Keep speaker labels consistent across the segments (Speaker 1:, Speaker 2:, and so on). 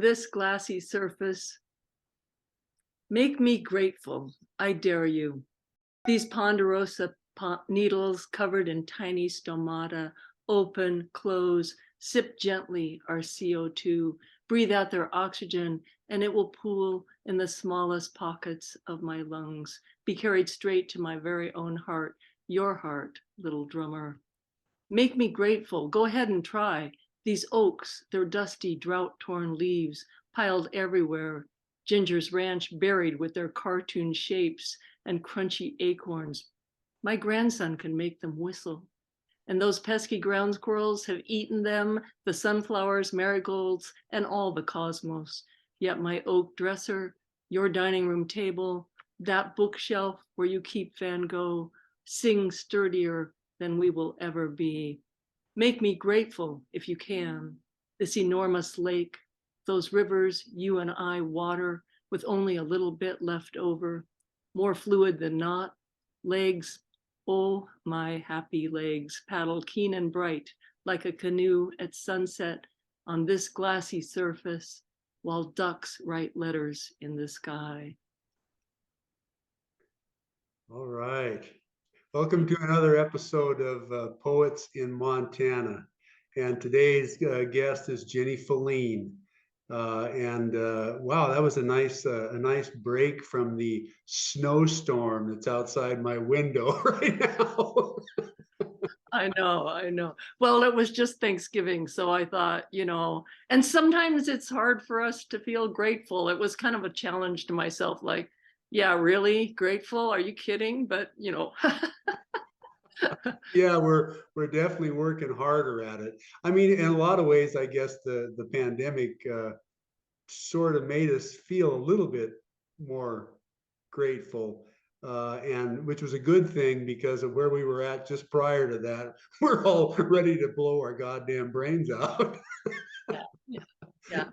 Speaker 1: this glassy surface. Make me grateful, I dare you. These ponderosa needles covered in tiny stomata, open, close, sip gently our CO2, breathe out their oxygen, and it will pool in the smallest pockets of my lungs, be carried straight to my very own heart, your heart, little drummer. Make me grateful, go ahead and try. These oaks, their dusty, drought-torn leaves, piled everywhere, Ginger's ranch buried with their cartoon shapes and crunchy acorns. My grandson can make them whistle. And those pesky ground squirrels have eaten them, the sunflowers, marigolds, and all the cosmos. Yet my oak dresser, your dining room table, that bookshelf where you keep Van Gogh, sing sturdier than we will ever be. Make me grateful if you can. This enormous lake, those rivers you and I water with only a little bit left over, more fluid than not, legs, oh my happy legs, paddle keen and bright like a canoe at sunset on this glassy surface while ducks write letters in the sky.
Speaker 2: All right. Welcome to another episode of Poets in Montana. And today's guest is Jenni Fallein. Wow, that was a nice break from the snowstorm that's outside my window right now.
Speaker 1: I know. Well, it was just Thanksgiving, so I thought, and sometimes it's hard for us to feel grateful. It was kind of a challenge to myself, like, yeah, really grateful? Are you kidding? But,
Speaker 2: Yeah, we're definitely working harder at it. I mean, in a lot of ways, I guess the pandemic sort of made us feel a little bit more grateful, and which was a good thing because of where we were at just prior to that. We're all ready to blow our goddamn brains out.
Speaker 1: Yeah.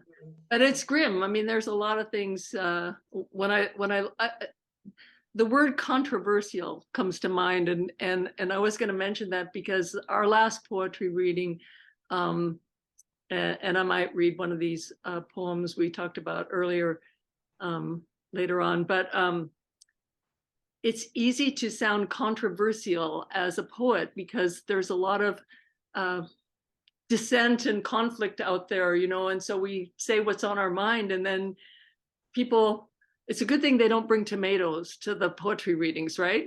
Speaker 1: But it's grim. I mean, there's a lot of things. When I the word controversial comes to mind, and I was going to mention that because our last poetry reading, and I might read one of these poems we talked about earlier later on, but it's easy to sound controversial as a poet because there's a lot of dissent and conflict out there, and so we say what's on our mind, and then people, it's a good thing they don't bring tomatoes to the poetry readings, right?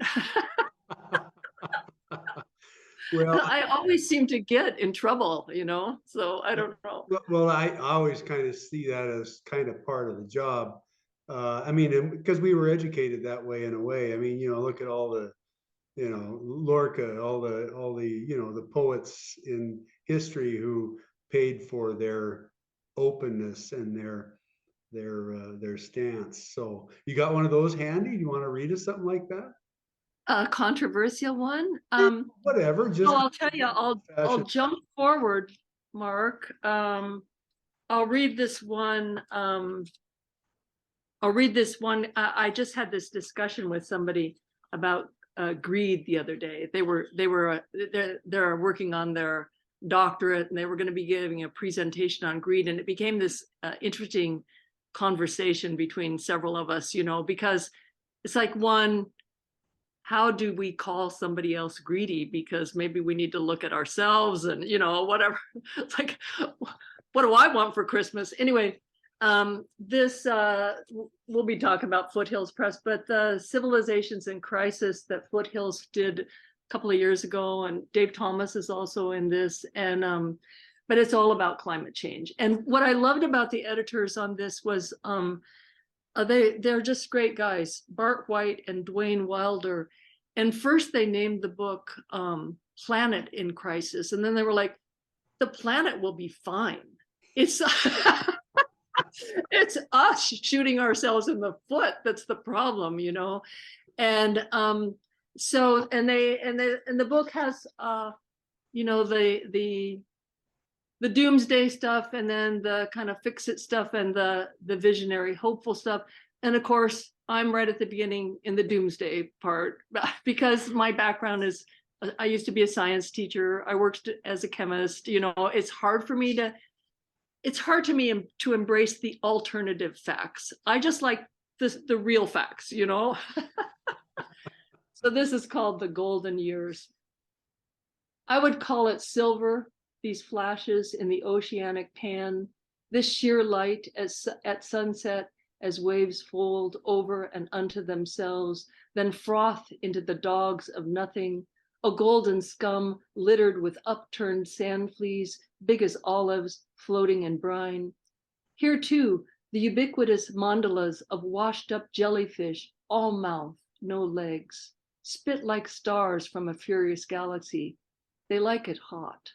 Speaker 2: Well,
Speaker 1: I always seem to get in trouble, so I don't know.
Speaker 2: well, I always kind of see that as kind of part of the job. I mean, because we were educated that way in a way. I mean, look at all the, Lorca, all the, the poets in history who paid for their openness and their stance. So you got one of those handy? Do you want to read us something like that?
Speaker 1: A controversial one.
Speaker 2: Whatever. Just
Speaker 1: So I'll tell you, I'll jump forward, Mark. I'll read this one. I just had this discussion with somebody about greed the other day. They're working on their doctorate, and they were going to be giving a presentation on greed, and it became this interesting conversation between several of us, because it's like, one, how do we call somebody else greedy? Because maybe we need to look at ourselves and, whatever. It's like, what do I want for Christmas? Anyway, this we'll be talking about Foothills Press, but the Civilizations in Crisis that Foothills did a couple of years ago, and Dave Thomas is also in this, and but it's all about climate change. And what I loved about the editors on this was they're just great guys, Bart White and Dwayne Wilder. And first they named the book Planet in Crisis, and then they were like, the planet will be fine. It's it's us shooting ourselves in the foot that's the problem, and so the book has the doomsday stuff, and then the kind of fix it stuff, and the visionary hopeful stuff. And of course I'm right at the beginning in the doomsday part, because my background is, I used to be a science teacher, I worked as a chemist. It's hard for me to it's hard to me to embrace the alternative facts. I just like the real facts, you know? So this is called the golden years. I would call it silver, these flashes in the oceanic pan, this sheer light as at sunset, as waves fold over and unto themselves, then froth into the dogs of nothing, a golden scum littered with upturned sand fleas, big as olives, floating in brine. Here too, the ubiquitous mandalas of washed up jellyfish, all mouth, no legs, spit like stars from a furious galaxy. They like it hot.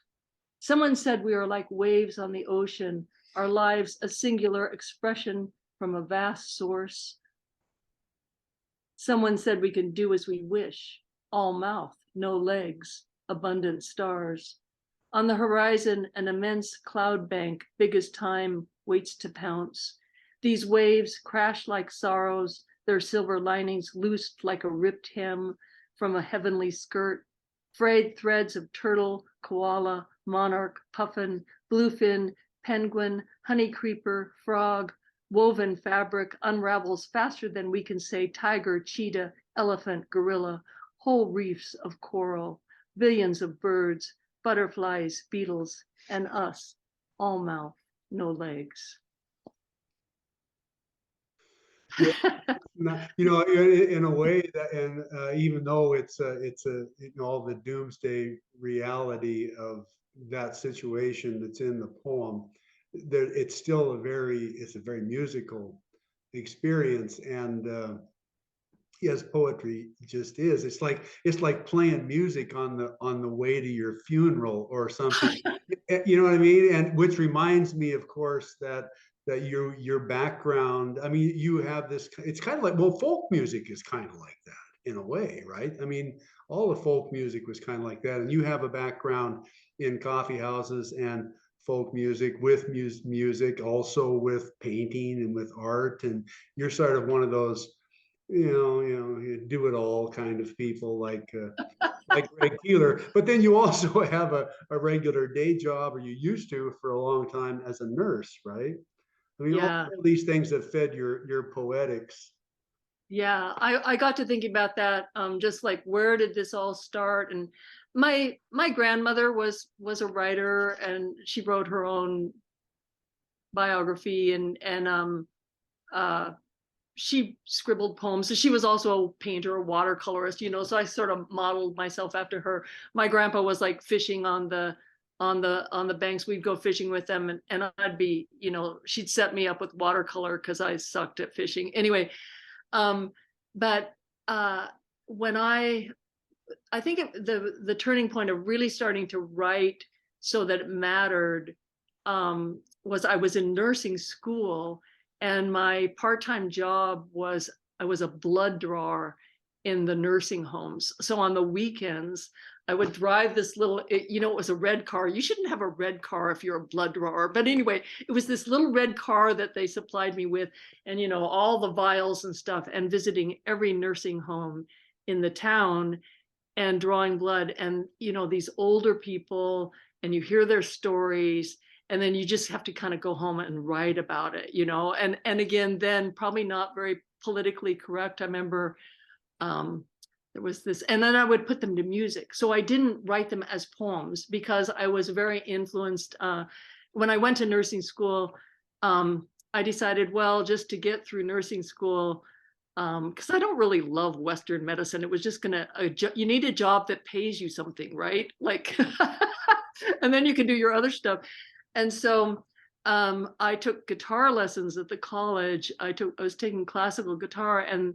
Speaker 1: Someone said we are like waves on the ocean, our lives a singular expression from a vast source. Someone said we can do as we wish, all mouth, no legs, abundant stars. On the horizon, an immense cloud bank, big as time, waits to pounce. These waves crash like sorrows, their silver linings loosed like a ripped hem from a heavenly skirt, frayed threads of turtle, koala, monarch, puffin, bluefin, penguin, honey creeper, frog, woven fabric unravels faster than we can say tiger, cheetah, elephant, gorilla, whole reefs of coral, billions of birds, butterflies, beetles, and us, all mouth, no legs.
Speaker 2: Yeah, in a way that, and even though it's all the doomsday reality of that situation that's in the poem, there it's still it's a very musical experience, and as poetry just is, it's like playing music on the way to your funeral or something. You know what I mean? And which reminds me, of course, that your background, I mean, you have this, it's kind of like, well, folk music is kind of like that in a way, right? I mean, all the folk music was kind of like that, and you have a background in coffee houses and folk music with music, also with painting and with art, and you're sort of one of those, you do it all kind of people, like Greg Keeler. But then you also have a regular day job, or you used to for a long time, as a nurse, right? I mean,
Speaker 1: Yeah.
Speaker 2: all these things that fed your poetics.
Speaker 1: Yeah, I got to thinking about that. Just like, where did this all start? And my grandmother was a writer, and she wrote her own biography, and uh she scribbled poems. So she was also a painter, a watercolorist, so I sort of modeled myself after her. My grandpa was like fishing on the banks. We'd go fishing with them, and I'd be, she'd set me up with watercolor because I sucked at fishing. Anyway, but when I think the turning point of really starting to write so that it mattered, was I was in nursing school, and my part-time job was I was a blood drawer in the nursing homes. So on the weekends, I would drive this little, it was a red car. You shouldn't have a red car if you're a blood drawer. But anyway, it was this little red car that they supplied me with, and, all the vials and stuff, and visiting every nursing home in the town and drawing blood. And, these older people, and you hear their stories, and then you just have to kind of go home and write about it, and again, then probably not very politically correct. I remember there was this, and then I would put them to music. So I didn't write them as poems because I was very influenced. When I went to nursing school, I decided, well, just to get through nursing school, because I don't really love Western medicine. It was just you need a job that pays you something, right? Like, and then you can do your other stuff. And so I took guitar lessons at the college. I was taking classical guitar, and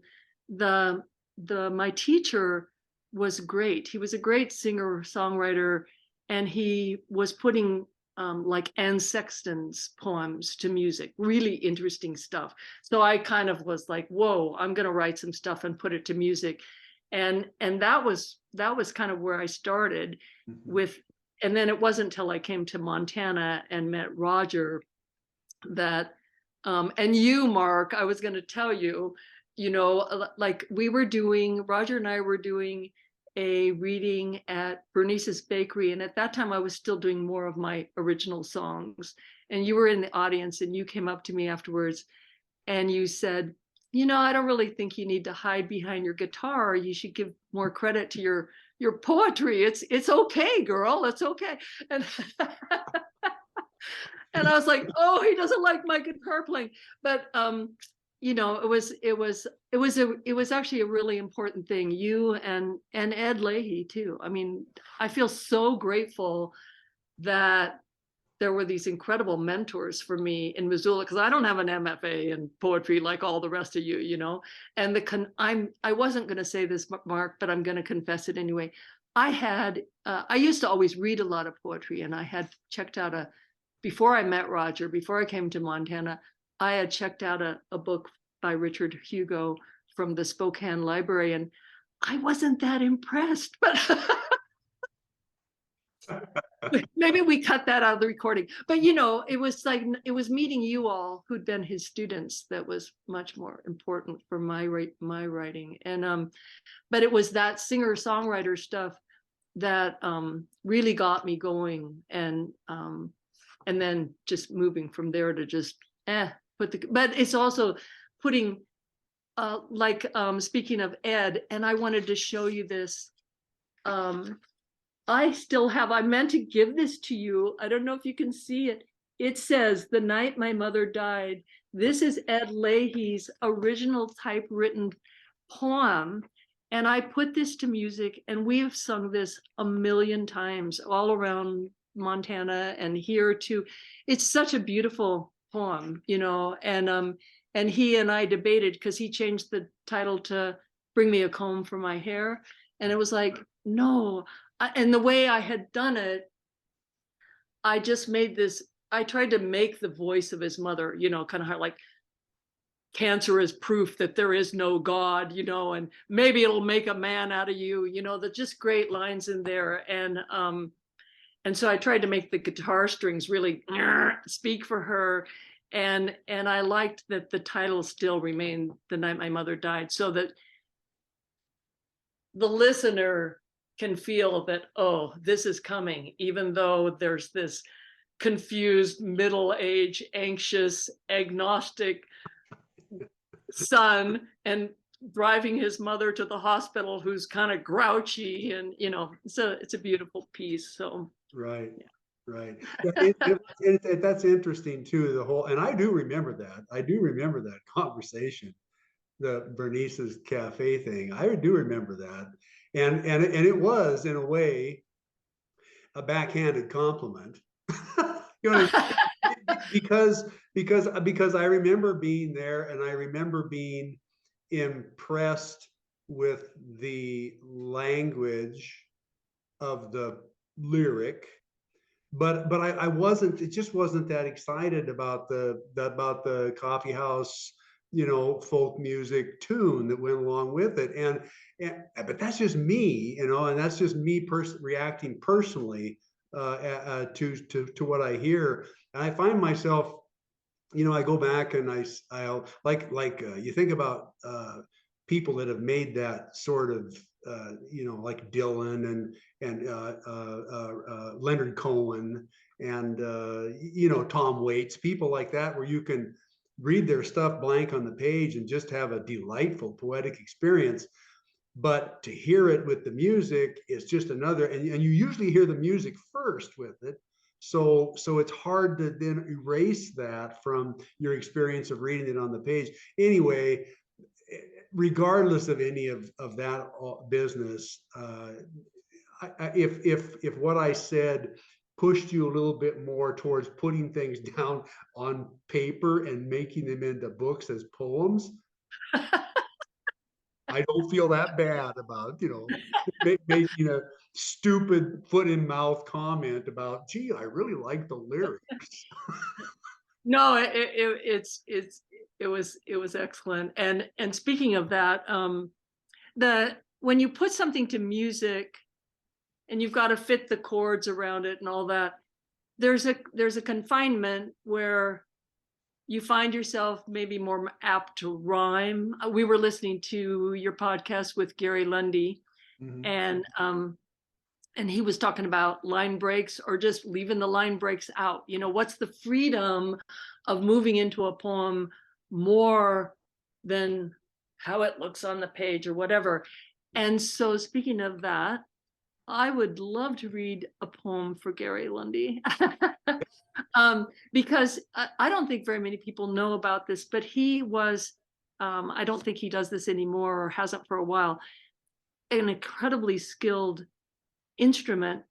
Speaker 1: my teacher was great. He was a great singer songwriter, and he was putting like Anne Sexton's poems to music, really interesting stuff. So I kind of was like, whoa, I'm going to write some stuff and put it to music. And that was kind of where I started with. And then it wasn't until I came to Montana and met Roger that, and you, Mark, I was going to tell you, like Roger and I were doing a reading at Bernice's Bakery. And at that time I was still doing more of my original songs. and you were in the audience, and you came up to me afterwards and you said, you know, I don't really think you need to hide behind your guitar. You should give more credit to your poetry. It's okay, girl. It's okay. And and I was like, oh, he doesn't like my guitar playing. But you know, it was actually a really important thing. You and Ed Leahy too. I mean, I feel so grateful that there were these incredible mentors for me in Missoula, because I don't have an MFA in poetry like all the rest of you, you know. And I wasn't going to say this, Mark, but I'm going to confess it anyway. I used to always read a lot of poetry, and I had checked out before I met Roger, before I came to Montana, I had checked out a book by Richard Hugo from the Spokane Library, and I wasn't that impressed, but maybe we cut that out of the recording. But you know, it was like, it was meeting you all who'd been his students that was much more important for my writing. And but it was that singer-songwriter stuff that really got me going, and then just moving from there to just but it's also putting speaking of Ed, and I wanted to show you this. I meant to give this to you. I don't know if you can see it. It says, "The Night My Mother Died." This is Ed Leahy's original typewritten poem. And I put this to music, and we've sung this a million times all around Montana and here too. It's such a beautiful poem, you know, and he and I debated, because he changed the title to "Bring Me a Comb for My Hair." And it was like, no. And the way I had done it, I just made this, I tried to make the voice of his mother, you know, kind of like, cancer is proof that there is no God, you know, and maybe it'll make a man out of you, you know, that just great lines in there. And so I tried to make the guitar strings really speak for her. And I liked that the title still remained "The Night My Mother Died," so that the listener can feel that, oh, this is coming, even though there's this confused, middle-aged, anxious, agnostic son and driving his mother to the hospital, who's kind of grouchy, and you know, so it's a beautiful piece. So
Speaker 2: Right.
Speaker 1: yeah.
Speaker 2: Right. Yeah, that's interesting too. The whole, and I do remember that. I do remember that conversation, the Bernice's Cafe thing. I do remember that, and it was in a way a backhanded compliment. You know, because I remember being there, and I remember being impressed with the language of the lyric, but I wasn't, it just wasn't that excited about the coffee house, you know, folk music tune that went along with it. And but that's just me, you know, and that's just me reacting personally to what I hear. And I find myself, you know, I go back and I'll you think about people that have made that sort of you know, like Dylan and Leonard Cohen and you know, Tom Waits, people like that, where you can read their stuff blank on the page and just have a delightful poetic experience. But to hear it with the music is just another, and you usually hear the music first with it. So it's hard to then erase that from your experience of reading it on the page. Anyway, regardless of any of that business, if what I said pushed you a little bit more towards putting things down on paper and making them into books as poems, I don't feel that bad about, you know, making a stupid foot in mouth comment about, gee, I really like the lyrics.
Speaker 1: No, it was excellent. And speaking of that, when you put something to music and you've got to fit the chords around it and all that, there's a confinement where you find yourself maybe more apt to rhyme. We were listening to your podcast with Gary Lundy,
Speaker 2: Mhm.
Speaker 1: and And he was talking about line breaks or just leaving the line breaks out. You know, what's the freedom of moving into a poem more than how it looks on the page or whatever. And so speaking of that, I would love to read a poem for Gary Lundy. Because I don't think very many people know about this, but he was, I don't think he does this anymore or hasn't for a while, an incredibly skilled instrument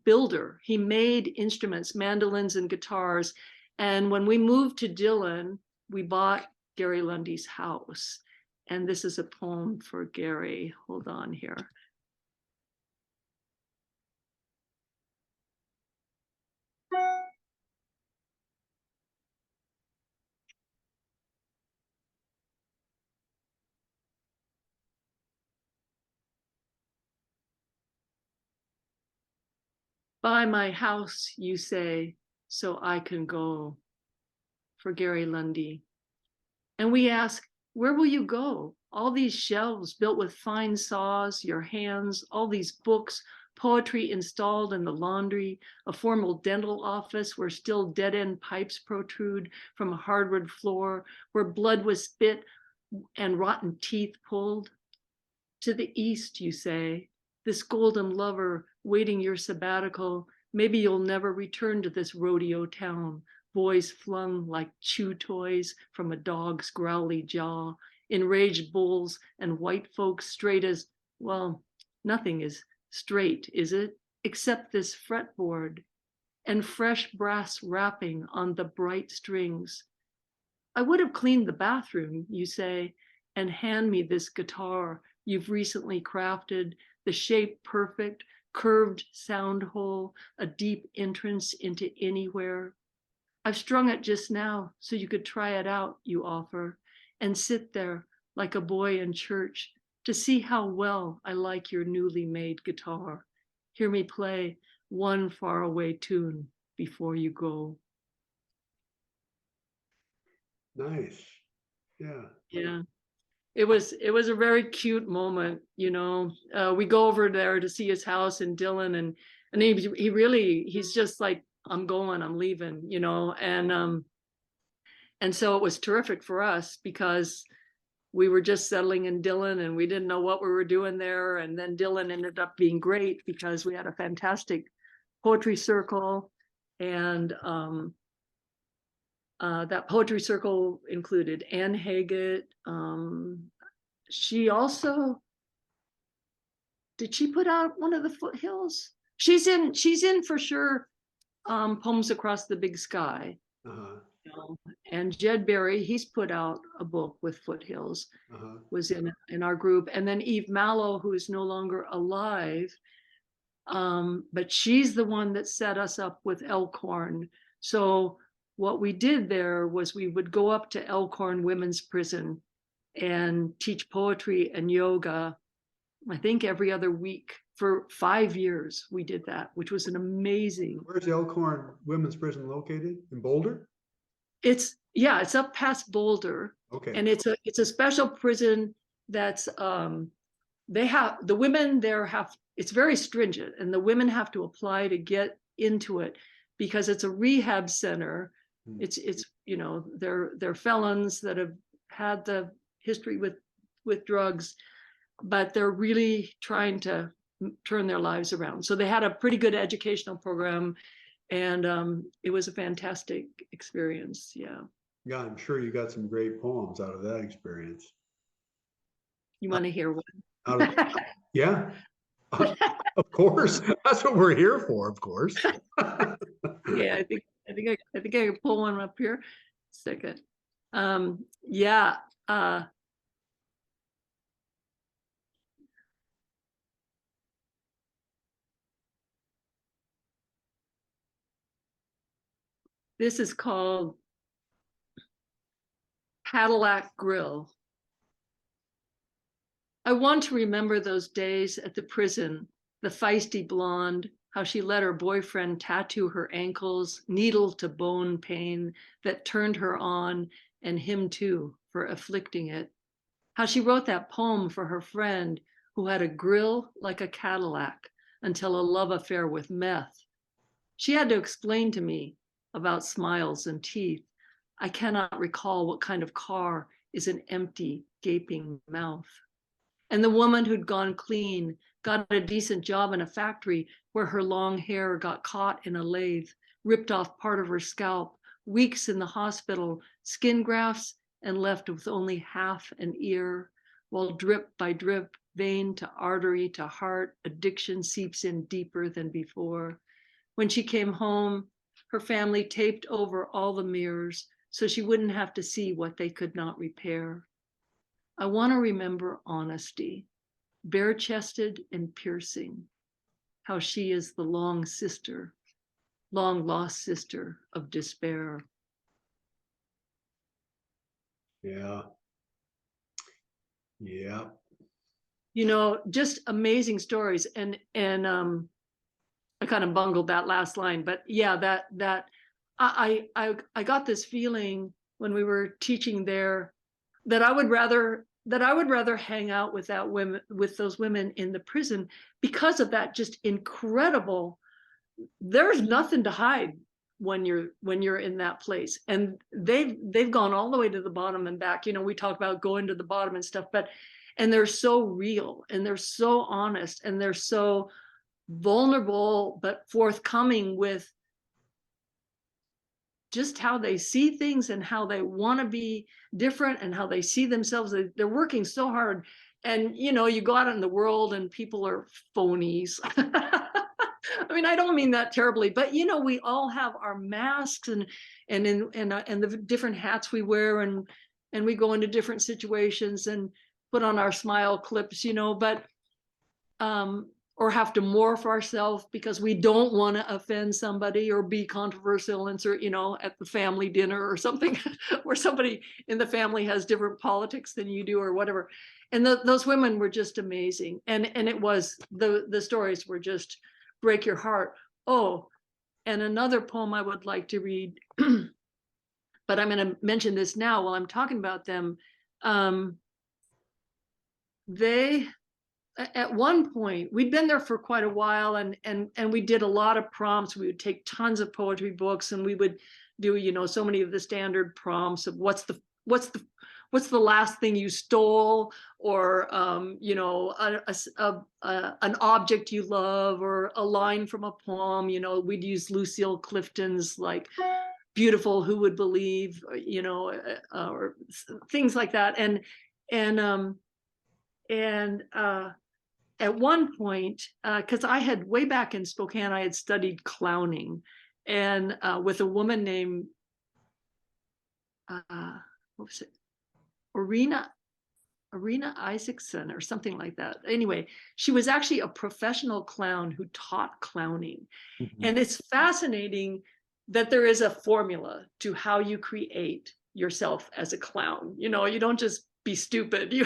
Speaker 1: builder. He made instruments, mandolins and guitars. And when we moved to Dillon, we bought Gary Lundy's house. And this is a poem for Gary. Hold on here. Buy my house, you say, so I can go, for Gary Lundy. And we ask, where will you go? All these shelves built with fine saws, your hands, all these books, poetry installed in the laundry, a formal dental office where still dead-end pipes protrude from a hardwood floor, where blood was spit and rotten teeth pulled. To the east, you say, this golden lover waiting your sabbatical, maybe you'll never return to this rodeo town, boys flung like chew toys from a dog's growly jaw, enraged bulls and white folks straight as, well, nothing is straight, is it? Except this fretboard and fresh brass wrapping on the bright strings. I would have cleaned the bathroom, you say, and hand me this guitar you've recently crafted, the shape perfect, curved sound hole, a deep entrance into anywhere. I've strung it just now so you could try it out, you offer, and sit there like a boy in church to see how well I like your newly made guitar. Hear me play one faraway tune before you go.
Speaker 2: Nice. Yeah.
Speaker 1: Yeah. It was a very cute moment, you know. We go over there to see his house in Dillon, and he really, he's just like, I'm going, I'm leaving, you know. And so it was terrific for us because we were just settling in Dillon and we didn't know what we were doing there. And then Dillon ended up being great because we had a fantastic poetry circle, and that poetry circle included Ann Haggett. She also, did she put out one of the Foothills? She's in for sure. Poems Across the Big Sky.
Speaker 2: Uh-huh.
Speaker 1: You know? And Jed Berry, he's put out a book with Foothills, was in our group. And then Eve Mallow, who is no longer alive, but she's the one that set us up with Elkhorn. So what we did there was we would go up to Elkhorn Women's Prison and teach poetry and yoga, I think every other week for 5 years. We did that, which was an amazing.
Speaker 2: Where's the Elkhorn Women's Prison located? In Boulder?
Speaker 1: It's up past Boulder.
Speaker 2: Okay.
Speaker 1: And it's a special prison that's they have, the women there have, it's very stringent, and the women have to apply to get into it because it's a rehab center. It's you know, they're felons that have had the history with drugs, but they're really trying to turn their lives around. So they had a pretty good educational program, and it was a fantastic experience. Yeah.
Speaker 2: Yeah, I'm sure you got some great poems out of that experience.
Speaker 1: You want to hear
Speaker 2: one? Yeah, of course. That's what we're here for, of course.
Speaker 1: Yeah, I think I can pull one up here. Second. Yeah. This is called Cadillac Grill. I want to remember those days at the prison, the feisty blonde, how she let her boyfriend tattoo her ankles, needle to bone pain that turned her on, and him too for afflicting it. How she wrote that poem for her friend who had a grill like a Cadillac, until a love affair with meth. She had to explain to me about smiles and teeth. I cannot recall what kind of car is an empty, gaping mouth. And the woman who'd gone clean got a decent job in a factory where her long hair got caught in a lathe, ripped off part of her scalp, weeks in the hospital, skin grafts, and left with only half an ear, while drip by drip, vein to artery to heart, addiction seeps in deeper than before. When she came home, her family taped over all the mirrors so she wouldn't have to see what they could not repair. I want to remember honesty, bare-chested and piercing, how she is the long sister, long lost sister of despair.
Speaker 2: Yeah. Yeah.
Speaker 1: You know, just amazing stories. And I kind of bungled that last line, but yeah, that I got this feeling when we were teaching there that I would rather hang out with those women in the prison because of that just incredible. There's nothing to hide when you're in that place, and they've gone all the way to the bottom and back. You know, we talk about going to the bottom and stuff, and they're so real and they're so honest and they're so vulnerable but forthcoming with just how they see things and how they want to be different and how they see themselves. They're working so hard. And, you know, you go out in the world and people are phonies. I mean, I don't mean that terribly, but, you know, we all have our masks and the different hats we wear, and we go into different situations and put on our smile clips, you know, but, or have to morph ourselves because we don't want to offend somebody or be controversial, insert, you know, at the family dinner or something where somebody in the family has different politics than you do or whatever. And those women were just amazing. And it was, the stories were just break your heart. Oh, and another poem I would like to read, but I'm going to mention this now while I'm talking about them. They, at one point, we'd been there for quite a while, and we did a lot of prompts. We would take tons of poetry books, and we would do, you know, so many of the standard prompts of what's the last thing you stole, or you know, an object you love, or a line from a poem. You know, we'd use Lucille Clifton's like beautiful, who would believe, you know, or things like that. And at one point, because I had, way back in Spokane, I had studied clowning, and with a woman named, what was it, Arena Isaacson or something like that. Anyway, she was actually a professional clown who taught clowning. Mm-hmm. And it's fascinating that there is a formula to how you create yourself as a clown. You know, you don't just be stupid. You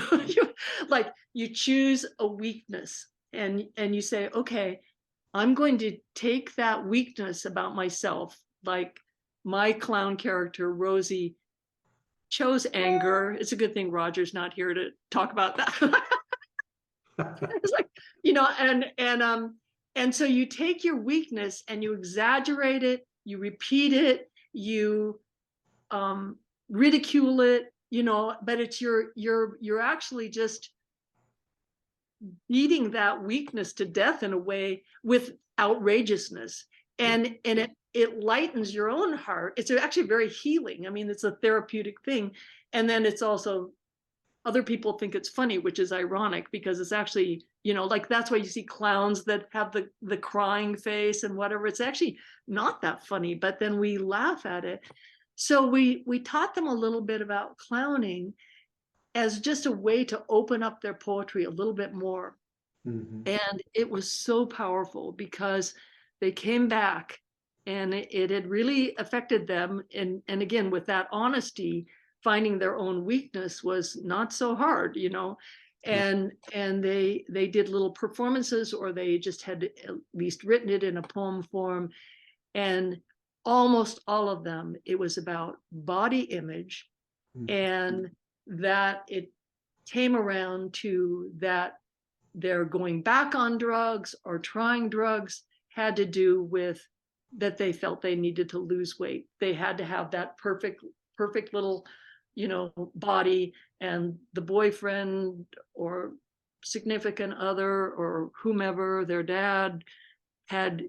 Speaker 1: like, you choose a weakness and you say, okay, I'm going to take that weakness about myself. Like my clown character, Rosie, chose anger. It's a good thing Roger's not here to talk about that. It's like, you know, and so you take your weakness and you exaggerate it, you repeat it, you ridicule it, you know, but it's you're actually just beating that weakness to death in a way with outrageousness, and it lightens your own heart. It's actually very healing. I mean, it's a therapeutic thing. And then it's also, other people think it's funny, which is ironic because it's actually, you know, like that's why you see clowns that have the crying face and whatever. It's actually not that funny, but then we laugh at it. So we taught them a little bit about clowning as just a way to open up their poetry a little bit more. Mm-hmm. And it was so powerful because they came back and it had really affected them. And again, with that honesty, finding their own weakness was not so hard, you know. And they did little performances, or they just had at least written it in a poem form. And almost all of them, it was about body image, and that it came around to that their going back on drugs or trying drugs had to do with that they felt they needed to lose weight. They had to have that perfect little, body, and the boyfriend or significant other or whomever, their dad, had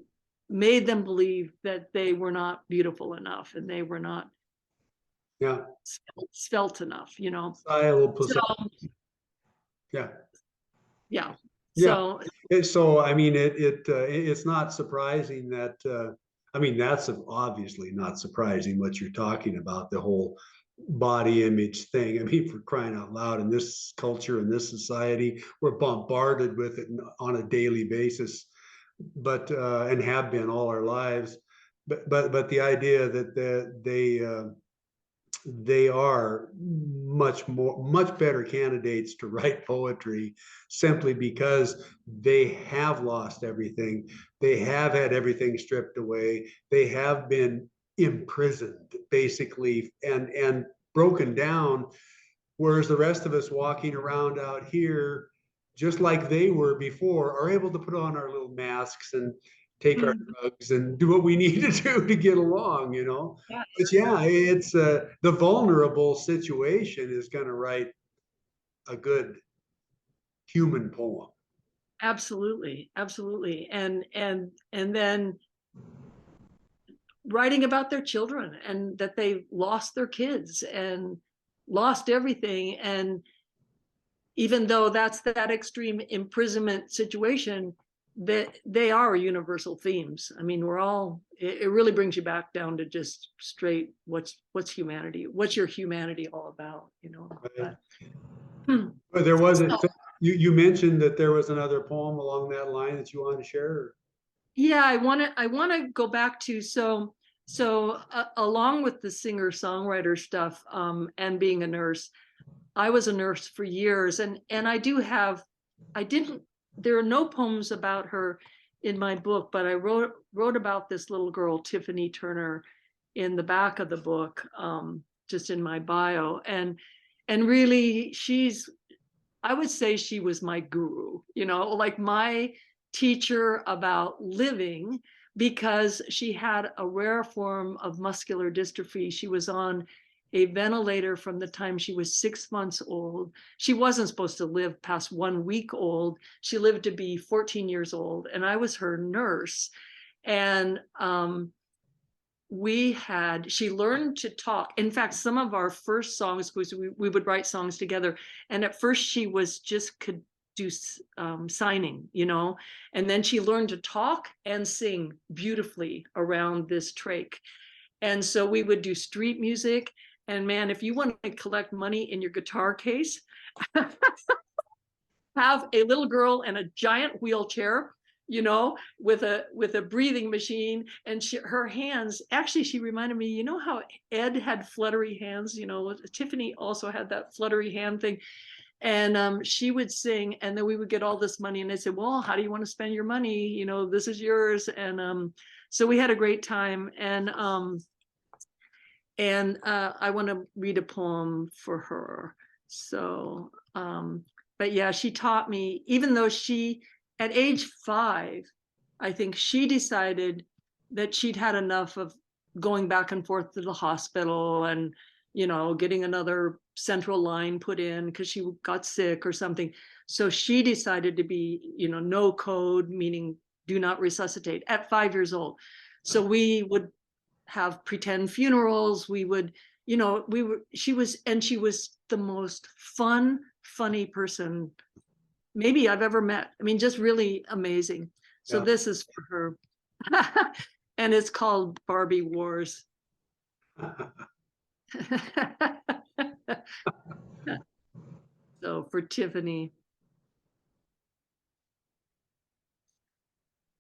Speaker 1: made them believe that they were not beautiful enough and they were not
Speaker 2: Yeah.
Speaker 1: svelte enough,
Speaker 2: Style,
Speaker 1: So
Speaker 2: yeah.
Speaker 1: yeah.
Speaker 2: Yeah.
Speaker 1: So
Speaker 2: So, I mean, it's not surprising that, I mean, that's obviously not surprising what you're talking about, the whole body image thing. I mean, for crying out loud, in this culture, in this society, we're bombarded with it on a daily basis, but, and have been all our lives. But the idea that they are much better candidates to write poetry, simply because they have lost everything. They have had everything stripped away. They have been imprisoned, basically, and broken down, whereas the rest of us walking around out here, just like they were before, are able to put on our little masks and take our drugs and do what we need to do to get along,
Speaker 1: yeah,
Speaker 2: But yeah, it's the vulnerable situation is going to write a good human poem.
Speaker 1: absolutely, absolutely. And then writing about their children and that they lost their kids and lost everything. And even though that's that extreme imprisonment situation, that they are universal themes. I mean, it really brings you back down to just straight what's humanity, what's your humanity all about,
Speaker 2: Right.
Speaker 1: but,
Speaker 2: But there was
Speaker 1: so,
Speaker 2: you mentioned that there was another poem along that line that you wanted to share.
Speaker 1: yeah, I want to go back to, along with the singer songwriter stuff, and being a nurse, I was a nurse for years, and I didn't, there are no poems about her in my book, but I wrote about this little girl, Tiffany Turner, in the back of the book, just in my bio. And really, I would say she was my guru, like my teacher about living, because she had a rare form of muscular dystrophy. She was on a ventilator from the time she was 6 months old. She wasn't supposed to live past 1 week old. She lived to be 14 years old, and I was her nurse. And she learned to talk. In fact, some of our first songs was we would write songs together. And at first she could do signing, and then she learned to talk and sing beautifully around this trach. And so we would do street music. And man, if you want to collect money in your guitar case, have a little girl in a giant wheelchair, with a breathing machine, and her hands, actually, she reminded me, how Ed had fluttery hands, Tiffany also had that fluttery hand thing. And she would sing, and then we would get all this money, and they said, well, how do you want to spend your money? This is yours. And so we had a great time. And I want to read a poem for her. So, but yeah, she taught me, even though at age 5, I think she decided that she'd had enough of going back and forth to the hospital and, getting another central line put in because she got sick or something. So she decided to be, no code, meaning do not resuscitate, at 5 years old. So we would have pretend funerals. We would, she was the most funny person maybe I've ever met. I mean, just really amazing. So
Speaker 2: Yeah.
Speaker 1: this is for her. And it's called Barbie Wars. So for Tiffany.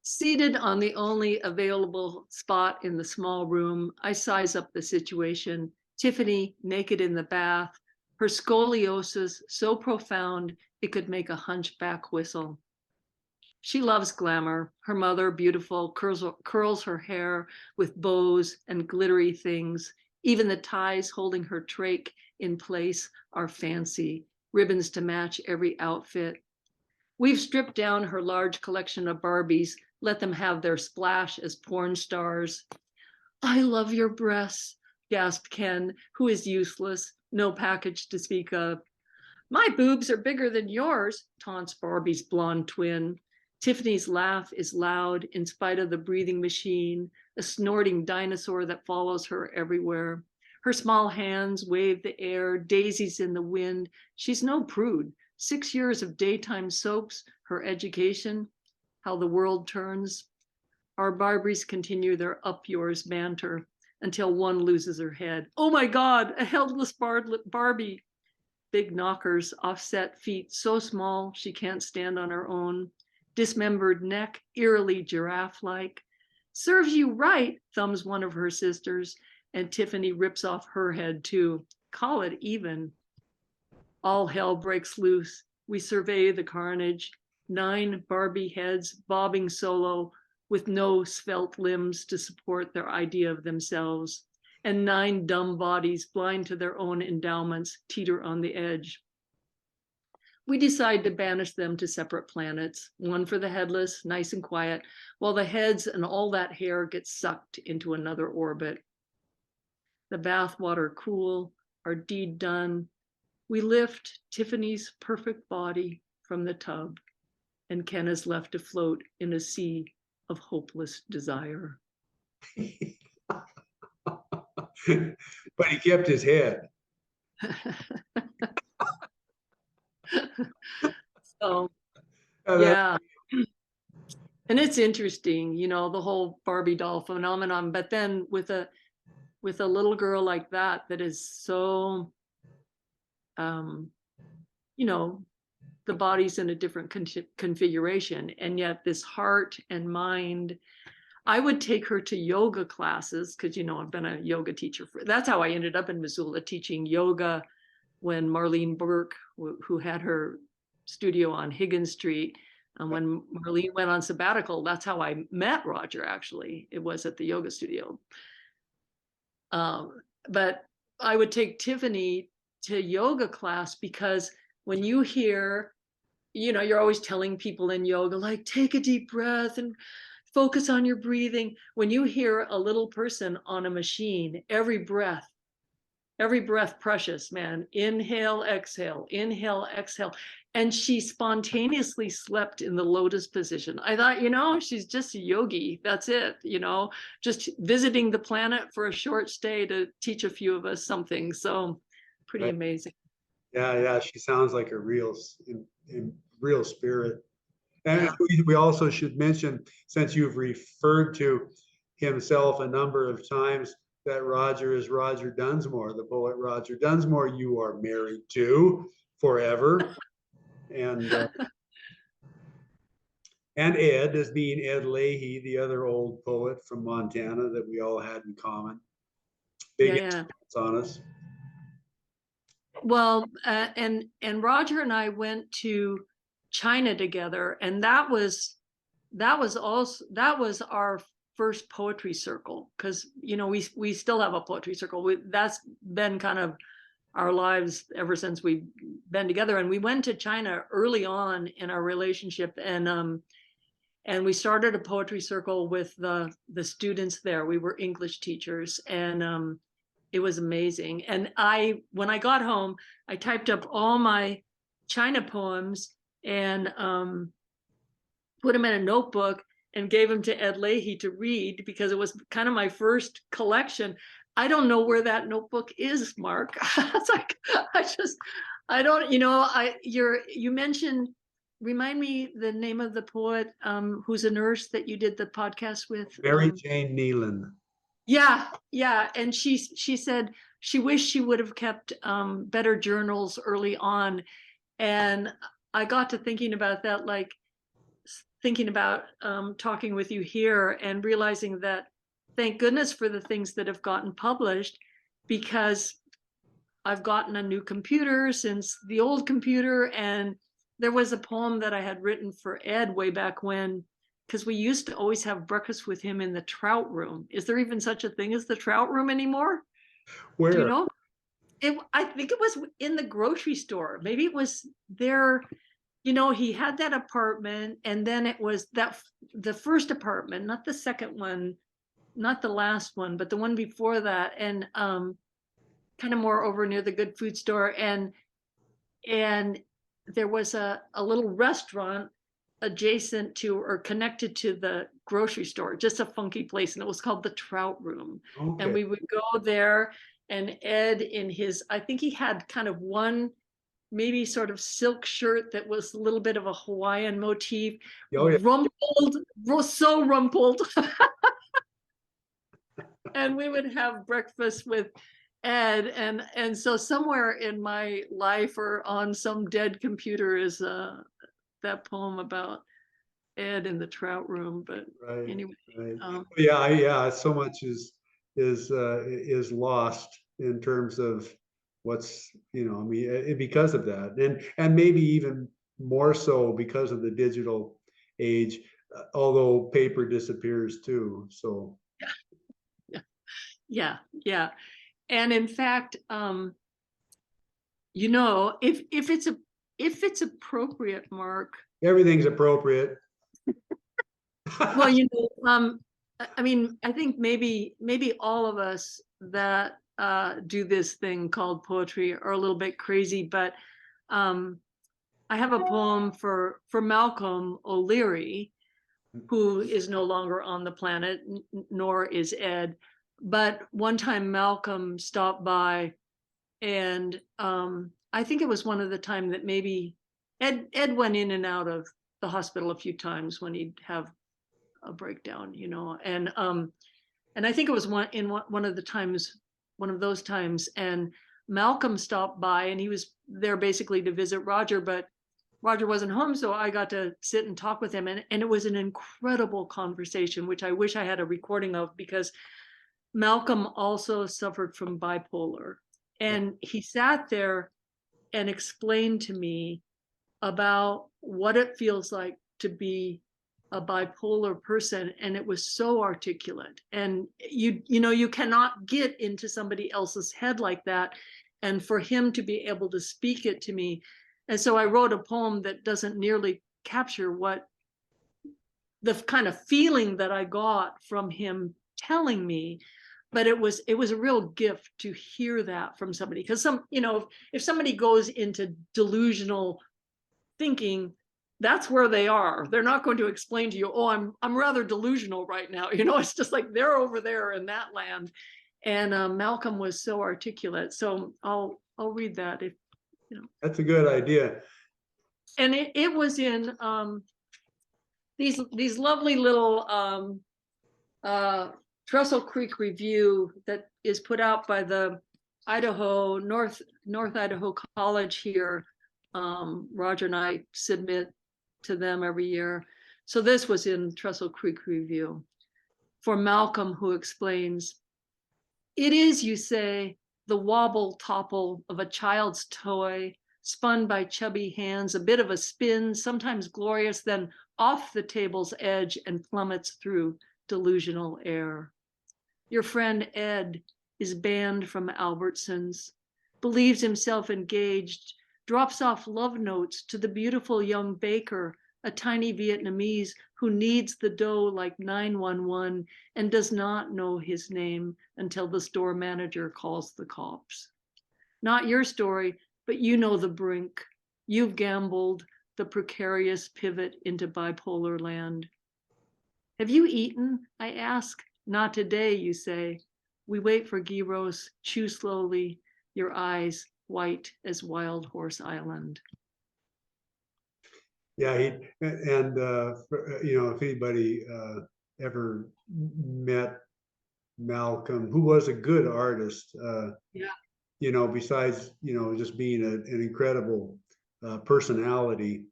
Speaker 1: Seated on the only available spot in the small room, I size up the situation. Tiffany, naked in the bath, her scoliosis so profound it could make a hunchback whistle. She loves glamour. Her mother, beautiful, curls her hair with bows and glittery things. Even the ties holding her trach in place are fancy, ribbons to match every outfit. We've stripped down her large collection of Barbies, let them have their splash as porn stars. I love your breasts, gasped Ken, who is useless, no package to speak of. My boobs are bigger than yours, taunts Barbie's blonde twin. Tiffany's laugh is loud in spite of the breathing machine, a snorting dinosaur that follows her everywhere. Her small hands wave the air, daisies in the wind. She's no prude. 6 years of daytime soaps, her education, how the world turns. Our Barbies continue their up yours banter until one loses her head. Oh my God, a headless Barbie. Big knockers, offset feet so small she can't stand on her own. Dismembered neck, eerily giraffe-like. Serves you right, thumbs one of her sisters, and Tiffany rips off her head too. Call it even. All hell breaks loose. We survey the carnage. 9 Barbie heads bobbing solo with no svelte limbs to support their idea of themselves. And 9 dumb bodies, blind to their own endowments, teeter on the edge. We decide to banish them to separate planets, one for the headless, nice and quiet, while the heads and all that hair get sucked into another orbit. The bathwater cool, our deed done. We lift Tiffany's perfect body from the tub, and Ken is left to float in a sea of hopeless desire.
Speaker 2: But he kept his head.
Speaker 1: So, yeah. And it's interesting, you know, the whole Barbie doll phenomenon, but then with a little girl like that is so, you know, the body's in a different configuration, and yet this heart and mind. I would take her to yoga classes because, you know, I've been a yoga teacher. That's how I ended up in Missoula teaching yoga when Marlene Burke, who had her studio on Higgins Street, and when Marlene went on sabbatical, that's how I met Roger, actually. It was at the yoga studio. But I would take Tiffany to yoga class because when you hear, you know, you're always telling people in yoga, like, take a deep breath and focus on your breathing. When you hear a little person on a machine, every breath precious, man. Inhale, exhale, inhale, exhale. And she spontaneously slept in the lotus position. I thought, you know, she's just a yogi. That's it, you know, just visiting the planet for a short stay to teach a few of us something. So pretty amazing.
Speaker 2: Yeah, she sounds like a real spirit. And we also should mention, since you've referred to himself a number of times, that Roger is Roger Dunsmore, the poet Roger Dunsmore, you are married to forever. And Ed as being Ed Leahy, the other old poet from Montana that we all had in common. Big influence on us.
Speaker 1: Well, and Roger and I went to China together, and that was our first poetry circle, because, you know, we still have a poetry circle. That's been kind of our lives ever since we've been together. And we went to China early on in our relationship, and we started a poetry circle with the students there. We were English teachers, and it was amazing. And when I got home, I typed up all my China poems and put them in a notebook and gave them to Ed Leahy to read, because it was kind of my first collection. I don't know where that notebook is, Mark. It's like, I don't, you know, you mentioned, remind me the name of the poet who's a nurse that you did the podcast with.
Speaker 2: Mary Jane Nealon.
Speaker 1: Yeah. And she said she wished she would have kept better journals early on. And I got to thinking about that, like thinking about talking with you here and realizing that thank goodness for the things that have gotten published, because I've gotten a new computer since the old computer. And there was a poem that I had written for Ed way back when, because we used to always have breakfast with him in the trout room. Is there even such a thing as the trout room anymore?
Speaker 2: Where?
Speaker 1: Do you know? I think it was in the grocery store. Maybe it was there. you know, he had that apartment, and then it was the first apartment, not the second one, not the last one, but the one before that, and kind of more over near the good food store, and there was a little restaurant adjacent to or connected to the grocery store, just a funky place, and it was called the Trout Room. And
Speaker 2: Okay.
Speaker 1: we would go there, and Ed in his, I think he had kind of one maybe sort of silk shirt that was a little bit of a Hawaiian motif,
Speaker 2: Oh yeah.
Speaker 1: rumpled, so rumpled. And we would have breakfast with Ed, and so somewhere in my life or on some dead computer is that poem about Ed in the Trout Room. But
Speaker 2: Right.
Speaker 1: anyway,
Speaker 2: Right.
Speaker 1: um,
Speaker 2: Yeah. Yeah. So much is lost in terms of what's, I mean, because of that, and maybe even more so because of the digital age, although paper disappears too. So
Speaker 1: yeah, yeah, yeah. And in fact, you know, if it's appropriate, Mark.
Speaker 2: everything's appropriate.
Speaker 1: Well, you know, I mean, I think maybe all of us that do this thing called poetry are a little bit crazy, but um, I have a poem for Malcolm O'Leary, who is no longer on the planet, nor is Ed. But one time Malcolm stopped by, and I think it was one of the time that maybe Ed went in and out of the hospital a few times when he'd have a breakdown, you know, and I think it was one of the times, one of those times, and Malcolm stopped by, and he was there basically to visit Roger, but Roger wasn't home, so I got to sit and talk with him, and it was an incredible conversation, which I wish I had a recording of, because Malcolm also suffered from bipolar, and he sat there and explained to me about what it feels like to be a bipolar person, and it was so articulate. And you know, you cannot get into somebody else's head like that, and for him to be able to speak it to me. And so I wrote a poem that doesn't nearly capture what the kind of feeling that I got from him telling me, but it was a real gift to hear that from somebody, because you know, if somebody goes into delusional thinking, that's where they are. They're not going to explain to you, oh, I'm rather delusional right now. You know, it's just like they're over there in that land. And Malcolm was so articulate. So I'll read that if you know.
Speaker 2: That's a good idea.
Speaker 1: And it was in these lovely little Trestle Creek Review that is put out by the North Idaho College here. Roger and I submit to them every year. So this was in Trestle Creek Review for Malcolm, who explains, it is, you say, the wobble topple of a child's toy, spun by chubby hands, a bit of a spin, sometimes glorious, then off the table's edge and plummets through delusional air. Your friend Ed is banned from Albertsons, believes himself engaged, drops off love notes to the beautiful young baker, a tiny Vietnamese who needs the dough like 911 and does not know his name until the store manager calls the cops. Not your story, but you know the brink. You've gambled the precarious pivot into bipolar land. Have you eaten? I ask. Not today, you say. We wait for gyros, chew slowly, your eyes white as Wild Horse Island.
Speaker 2: Yeah, and if anybody ever met Malcolm, who was a good artist,
Speaker 1: Yeah.
Speaker 2: besides just being an incredible personality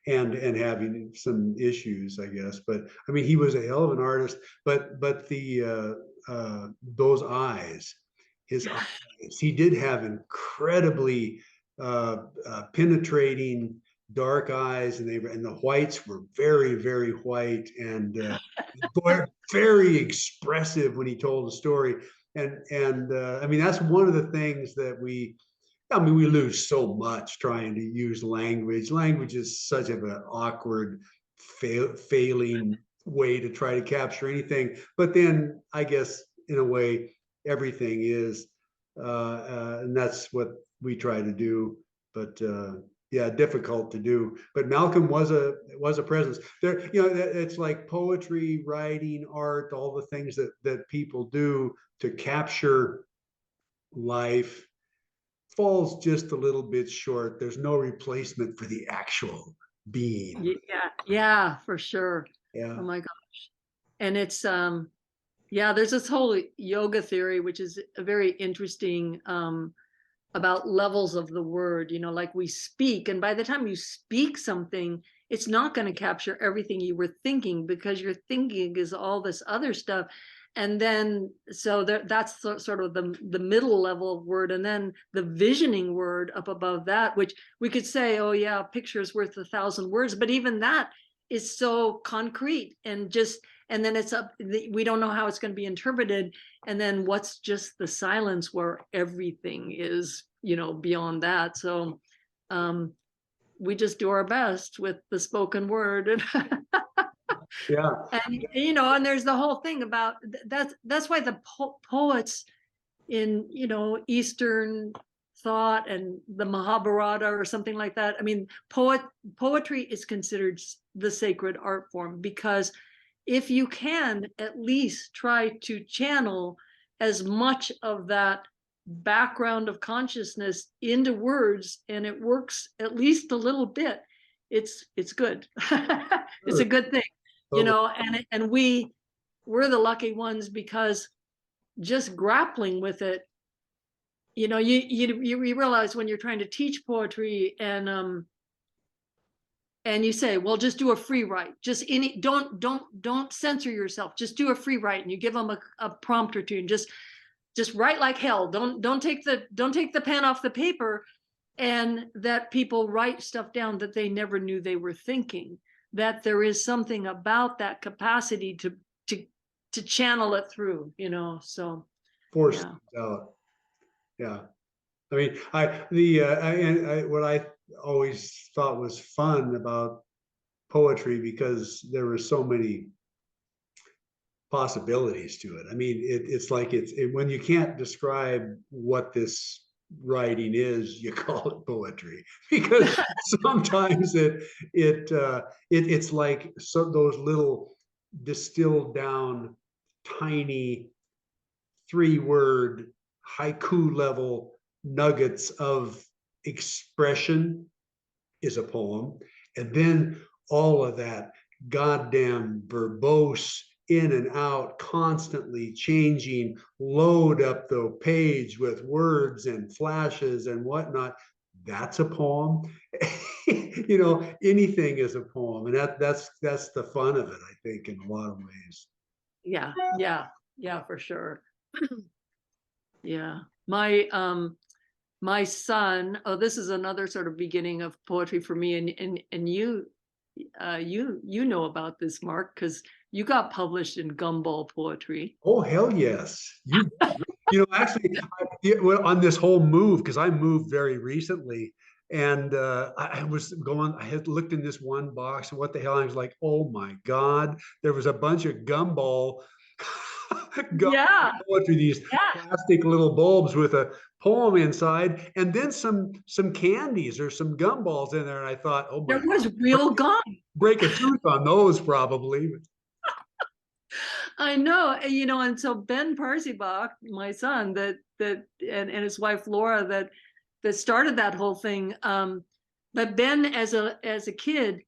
Speaker 2: and having some issues, I guess. But I mean, he was a hell of an artist. But the those eyes, his eyes, he did have incredibly penetrating dark eyes, and the whites were very, very white, and very expressive when he told a story. And I mean, that's one of the things that we I mean, we lose so much trying to use language. Language is such of an awkward, failing way to try to capture anything. But then I guess in a way, everything is, and that's what we try to do. But yeah, difficult to do. But Malcolm was a presence there. You know, it's like poetry, writing, art, all the things that people do to capture life falls just a little bit short. There's no replacement for the actual being.
Speaker 1: Yeah, yeah, for sure.
Speaker 2: Yeah.
Speaker 1: Oh my gosh. And it's yeah, there's this whole yoga theory, which is a very interesting about levels of the word, you know, like we speak, and by the time you speak something, it's not going to capture everything you were thinking, because your thinking is all this other stuff. And then so that's sort of the middle level of word, and then the visioning word up above that, which we could say, oh yeah, picture is worth 1,000 words, but even that is so concrete, and just, and then it's up, we don't know how it's going to be interpreted. And then what's just the silence where everything is, you know, beyond that. So we just do our best with the spoken word.
Speaker 2: Yeah.
Speaker 1: And you know, and there's the whole thing about that's why the poets in, you know, Eastern thought and the Mahabharata or something like that, I mean, poetry is considered the sacred art form, because if you can at least try to channel as much of that background of consciousness into words, and it works at least a little bit, it's good. It's a good thing, you know. And we're the lucky ones, because just grappling with it, you know, you realize when you're trying to teach poetry, and you say, well, just do a free write, just any, don't censor yourself, just do a free write, and you give them a prompt or two, and just write like hell, don't take the pen off the paper. And that people write stuff down that they never knew they were thinking, that there is something about that capacity to channel it through, you know. So
Speaker 2: Force
Speaker 1: yeah.
Speaker 2: things out. Yeah. I mean, what I always thought was fun about poetry, because there were so many possibilities to it. I mean, it's like when you can't describe what this writing is, you call it poetry, because sometimes it's like those little distilled down tiny 3-word haiku level nuggets of expression is a poem. And then all of that goddamn verbose, in and out, constantly changing, load up the page with words and flashes and whatnot. That's a poem. You know, anything is a poem. And that's the fun of it, I think, in a lot of ways.
Speaker 1: Yeah, for sure. Yeah. My son, oh, this is another sort of beginning of poetry for me, and you know about this, Mark, because you got published in Gumball Poetry.
Speaker 2: Oh, hell yes. Actually, on this whole move, because I moved very recently, and I had looked in this one box, and what the hell? I was like, oh my God, there was a bunch of Gumball,
Speaker 1: Yeah,
Speaker 2: poetry, these
Speaker 1: yeah.
Speaker 2: plastic little bulbs with a poem inside, and then some candies or some gumballs in there. And I thought, oh my
Speaker 1: There was
Speaker 2: God,
Speaker 1: real gum.
Speaker 2: break a tooth on those probably.
Speaker 1: I know, you know, and so Ben Parsibach, my son, and his wife Laura, that started that whole thing. But Ben, as a kid,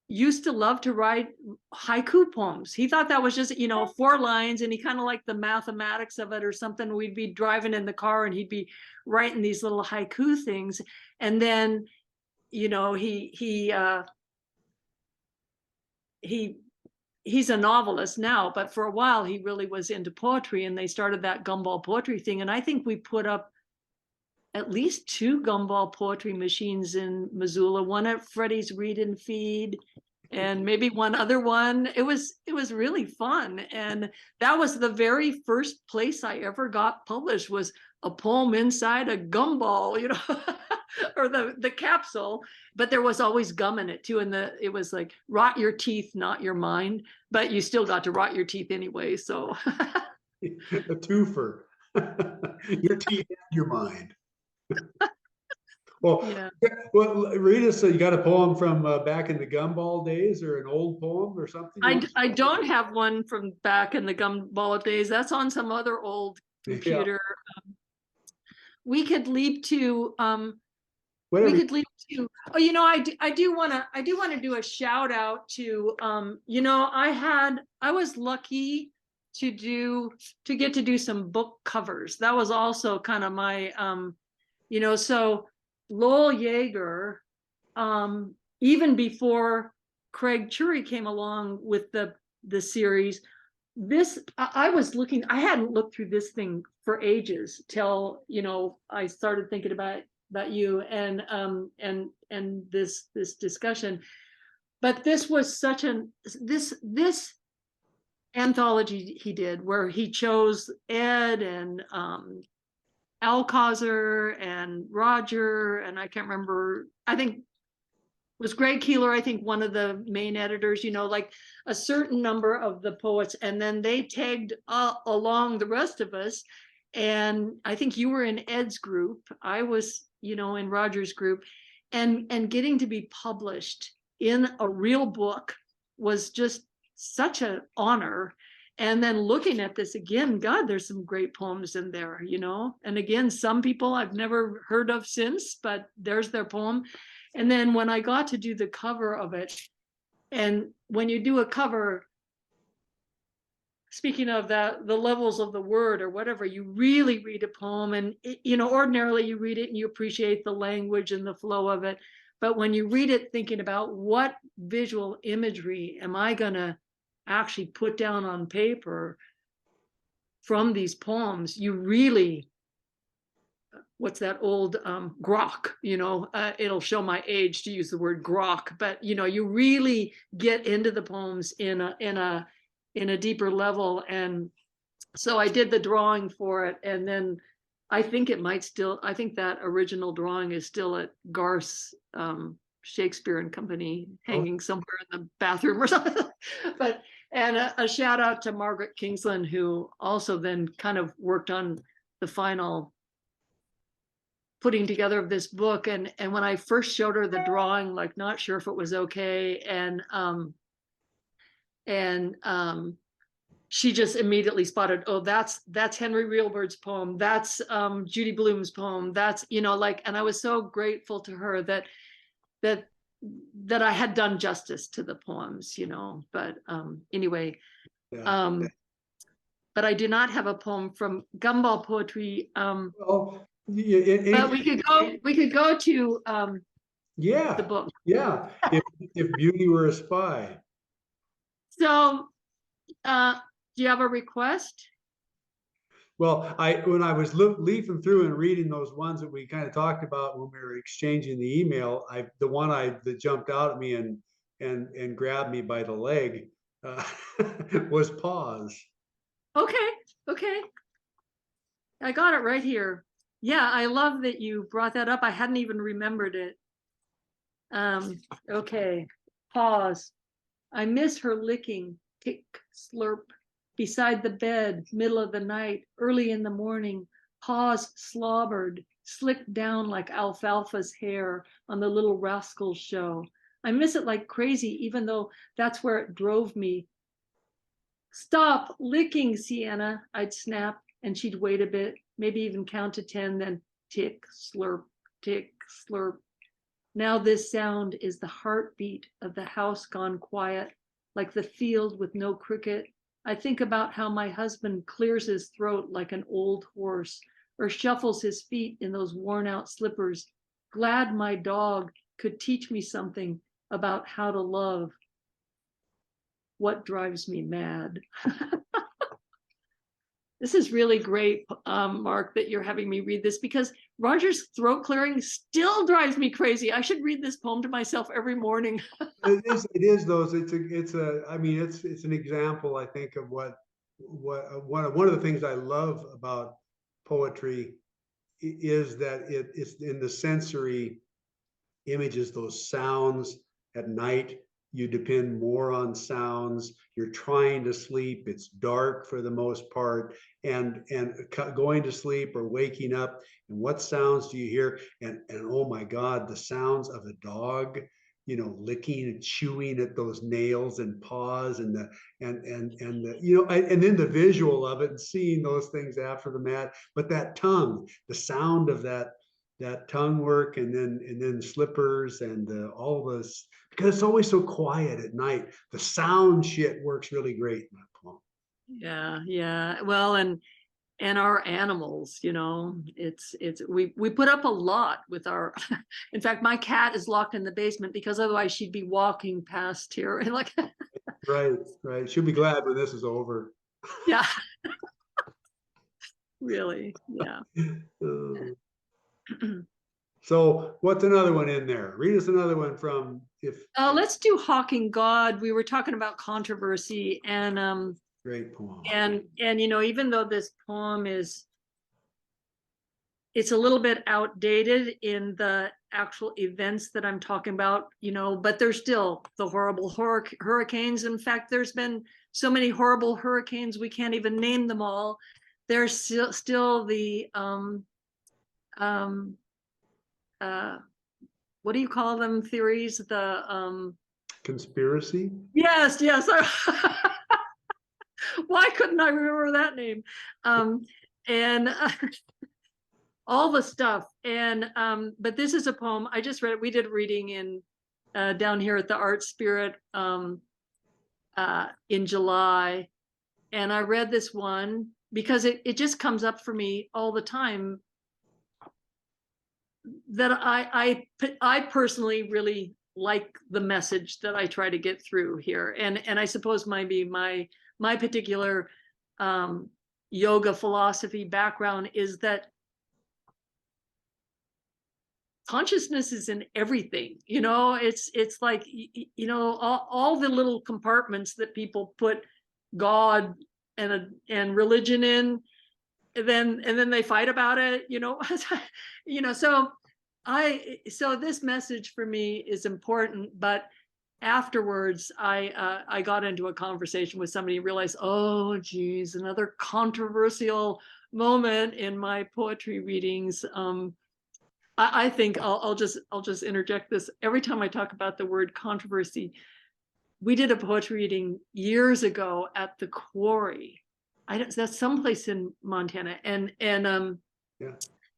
Speaker 1: used to love to write haiku poems. He thought that was just, you know, 4 lines, and he kind of liked the mathematics of it or something. We'd be driving in the car, and he'd be writing these little haiku things, and then, you know, he's a novelist now, but for a while he really was into poetry, and they started that Gumball Poetry thing. And I think we put up at least 2 Gumball poetry machines in Missoula, one at Freddie's Read and Feed, and maybe one other one. It was really fun. And that was the very first place I ever got published, was a poem inside a gumball, you know, or the capsule, but there was always gum in it too. And it was like rot your teeth, not your mind, but you still got to rot your teeth anyway. So
Speaker 2: A twofer. Your teeth and your mind. Well,
Speaker 1: yeah.
Speaker 2: well, read us. So you got a poem from back in the gumball days, or an old poem, or something?
Speaker 1: I don't have one from back in the gumball days. That's on some other old
Speaker 2: Yeah,
Speaker 1: computer. We could leap to we
Speaker 2: whatever.
Speaker 1: could leap to, oh, you know, I do want to do a shout out to you know, I was lucky to get to do some book covers. That was also kind of my you know, so Lowell Yeager, even before Craig Chury came along with the series, I was looking, I hadn't looked through this thing for ages till, you know, I started thinking about you and this discussion. But this was such this anthology he did, where he chose Ed and Alcazar and Roger, and I can't remember, I think was Greg Keeler, I think, one of the main editors, you know, like a certain number of the poets, and then they tagged along the rest of us. And I think you were in Ed's group, I was, you know, in Roger's group, and getting to be published in a real book was just such an honor. And then looking at this again, God, there's some great poems in there, you know. And again, some people I've never heard of since, but there's their poem. And then when I got to do the cover of it, and when you do a cover, speaking of that, the levels of the word or whatever, you really read a poem, and you know, ordinarily you read it and you appreciate the language and the flow of it. But when you read it thinking about what visual imagery am I gonna actually put down on paper from these poems, you really, what's that old grok, you know, it'll show my age to use the word grok, but you know, you really get into the poems in a deeper level. And so I did the drawing for it, and then I think I think that original drawing is still at Garth's Shakespeare and Company, hanging somewhere in the bathroom or something. But and a shout out to Margaret Kingsland, who also then kind of worked on the final putting together of this book. And when I first showed her the drawing, like not sure if it was okay, and she just immediately spotted, oh, that's Henry Reelbird's poem, that's Judy Blume's poem, that's, you know, like, and I was so grateful to her that I had done justice to the poems, you know. But anyway,
Speaker 2: Yeah.
Speaker 1: but I do not have a poem from Gumball Poetry.
Speaker 2: Well,
Speaker 1: But we could go to
Speaker 2: yeah,
Speaker 1: the book.
Speaker 2: yeah. If beauty were a spy.
Speaker 1: So do you have a request?
Speaker 2: Well, when I was leafing through and reading those ones that we kind of talked about when we were exchanging the email, the one that jumped out at me and grabbed me by the leg was Pause.
Speaker 1: Okay. I got it right here. Yeah, I love that you brought that up. I hadn't even remembered it. Okay, Pause. I miss her licking, tick, slurp, beside the bed, middle of the night, early in the morning. Pause slobbered, slicked down like alfalfa's hair on the Little Rascals show. I miss it like crazy, even though that's where it drove me. Stop licking, Sienna, I'd snap, and she'd wait a bit, maybe even count to 10, then tick, slurp, tick, slurp. Now this sound is the heartbeat of the house gone quiet, like the field with no cricket. I think about how my husband clears his throat like an old horse, or shuffles his feet in those worn out slippers. Glad my dog could teach me something about how to love. What drives me mad? This is really great, Mark, that you're having me read this, because Roger's throat clearing still drives me crazy. I should read this poem to myself every morning.
Speaker 2: It is those. I mean, it's an example, I think, of what one of the things I love about poetry is that it's in the sensory images, those sounds at night. You depend more on sounds. You're trying to sleep. It's dark for the most part, and going to sleep or waking up. And what sounds do you hear? And oh my God, the sounds of a dog, licking and chewing at those nails and paws, and the and the and then the visual of it and seeing those things after the mat. But that tongue, the sound of that tongue work, and then slippers and all this, because it's always so quiet at night. The sound shit works really great in that poem.
Speaker 1: Yeah. Well, and our animals, we put up a lot with our. In fact, my cat is locked in the basement because otherwise she'd be walking past here and like.
Speaker 2: Right. She'll be glad when this is over.
Speaker 1: Yeah. Really. Yeah.
Speaker 2: So what's another one in there? Read us another one from
Speaker 1: Let's do Hawking God. We were talking about controversy, and
Speaker 2: great poem.
Speaker 1: and even though this poem it's a little bit outdated in the actual events that I'm talking about, but there's still the horrible hurricanes. In fact, there's been so many horrible hurricanes we can't even name them all. There's still the what do you call them, theories? The
Speaker 2: conspiracy?
Speaker 1: Yes. Why couldn't I remember that name? And all the stuff. And but this is a poem I just read. We did a reading in down here at the Art Spirit in July, and I read this one because it just comes up for me all the time that I personally really like the message that I try to get through here, and I suppose maybe my particular yoga philosophy background is that consciousness is in everything. It's like all the little compartments that people put God and religion in, and then they fight about it. So this message for me is important, but afterwards I got into a conversation with somebody and realized, oh geez, another controversial moment in my poetry readings. I think I'll just interject this. Every time I talk about the word controversy, we did a poetry reading years ago at the Quarry. That's someplace in Montana, and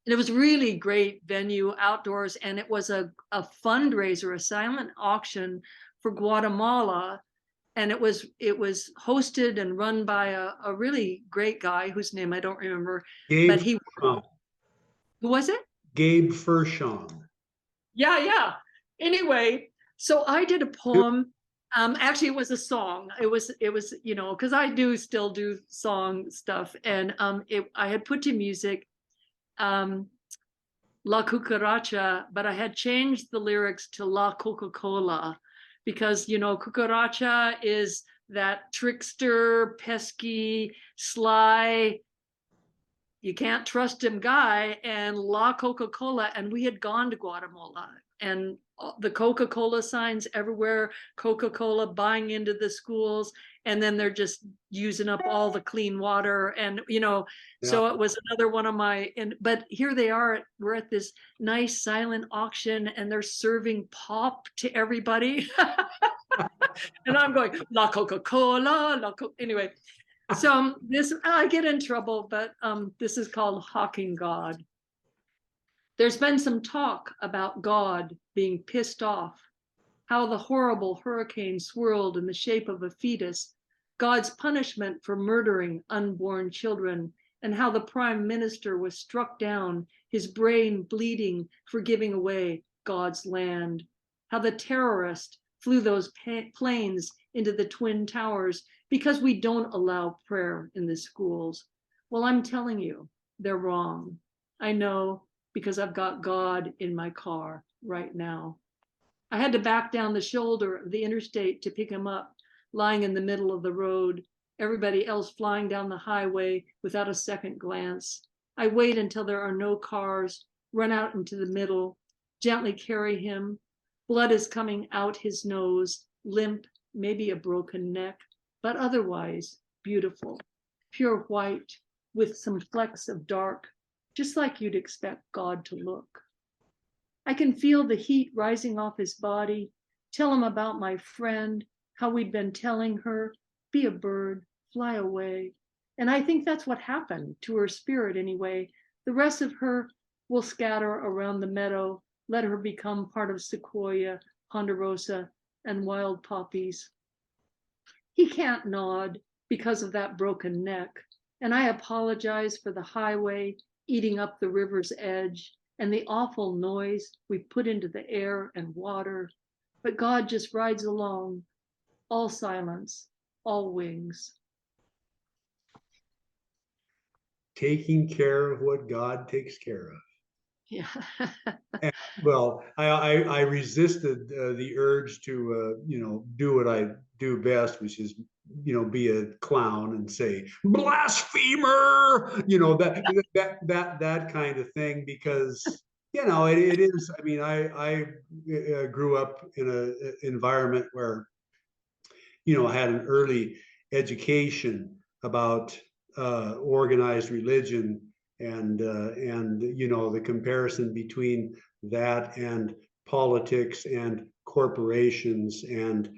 Speaker 1: it was really great venue outdoors, and it was a fundraiser, a silent auction for Guatemala, and it was hosted and run by a really great guy whose name I don't remember.
Speaker 2: Gabe,
Speaker 1: Who was it?
Speaker 2: Gabe Fershon.
Speaker 1: Yeah. Anyway, so I did a poem. Actually, it was a song. It was because I still do song stuff, and I had put to music La Cucaracha, but I had changed the lyrics to La Coca-Cola because cucaracha is that trickster, pesky, sly, you can't trust him guy, and La Coca-Cola. And we had gone to Guatemala, and the Coca-Cola signs everywhere, Coca-Cola buying into the schools, and then they're just using up all the clean water. And so it was another one of but here they are, we're at this nice silent auction, and they're serving pop to everybody. And I'm going, La Coca-Cola, anyway. So this, I get in trouble, but this is called Hawking God. There's been some talk about God being pissed off, how the horrible hurricane swirled in the shape of a fetus, God's punishment for murdering unborn children, and how the prime minister was struck down, his brain bleeding for giving away God's land, how the terrorist flew those planes into the Twin Towers because we don't allow prayer in the schools. Well, I'm telling you, they're wrong. I know, because I've got God in my car right now. I had to back down the shoulder of the interstate to pick him up, lying in the middle of the road, everybody else flying down the highway without a second glance. I wait until there are no cars, run out into the middle, gently carry him. Blood is coming out his nose, limp, maybe a broken neck, but otherwise beautiful, pure white, with some flecks of dark, just like you'd expect God to look. I can feel the heat rising off his body, tell him about my friend, how we'd been telling her, be a bird, fly away. And I think that's what happened to her spirit anyway. The rest of her will scatter around the meadow, let her become part of sequoia, ponderosa, and wild poppies. He can't nod because of that broken neck, and I apologize for the highway eating up the river's edge and the awful noise we put into the air and water. But God just rides along, all silence, all wings.
Speaker 2: Taking care of what God takes care of.
Speaker 1: Yeah.
Speaker 2: Well, I resisted the urge to do what I do best, which is be a clown and say blasphemer, that kind of thing, because it is. I mean, I grew up in an environment where I had an early education about organized religion, and the comparison between that and politics and corporations, and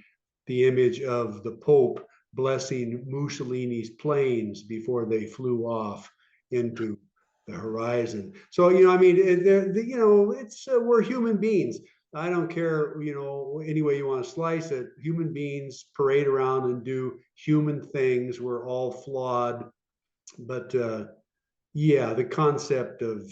Speaker 2: the image of the Pope blessing Mussolini's planes before they flew off into the horizon. So I mean, it's we're human beings. I don't care, any way you want to slice it. Human beings parade around and do human things. We're all flawed, but yeah, the concept of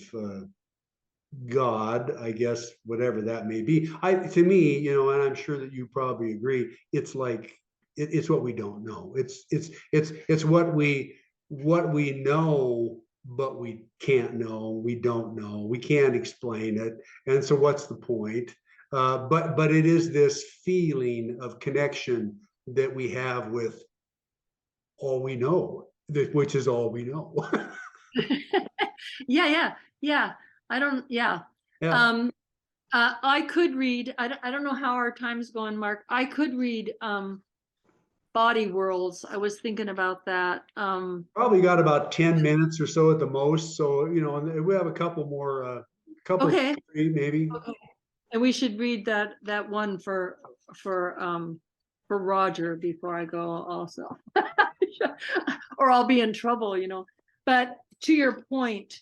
Speaker 2: God, I guess, whatever that may be, to me, and I'm sure that you probably agree, it's like it's what we don't know. It's what we know, but we can't know. We don't know. We can't explain it, and so what's the point? But it is this feeling of connection that we have with all we know, which is all we know.
Speaker 1: Yeah. I don't, yeah.
Speaker 2: Yeah.
Speaker 1: I could read, I don't know how our time's going, Mark. I could read Body Worlds. I was thinking about that.
Speaker 2: Probably got about 10 minutes or so at the most. So, and we have a couple more,
Speaker 1: Okay.
Speaker 2: three maybe.
Speaker 1: Okay. And we should read that one for Roger before I go also. Or I'll be in trouble, But to your point,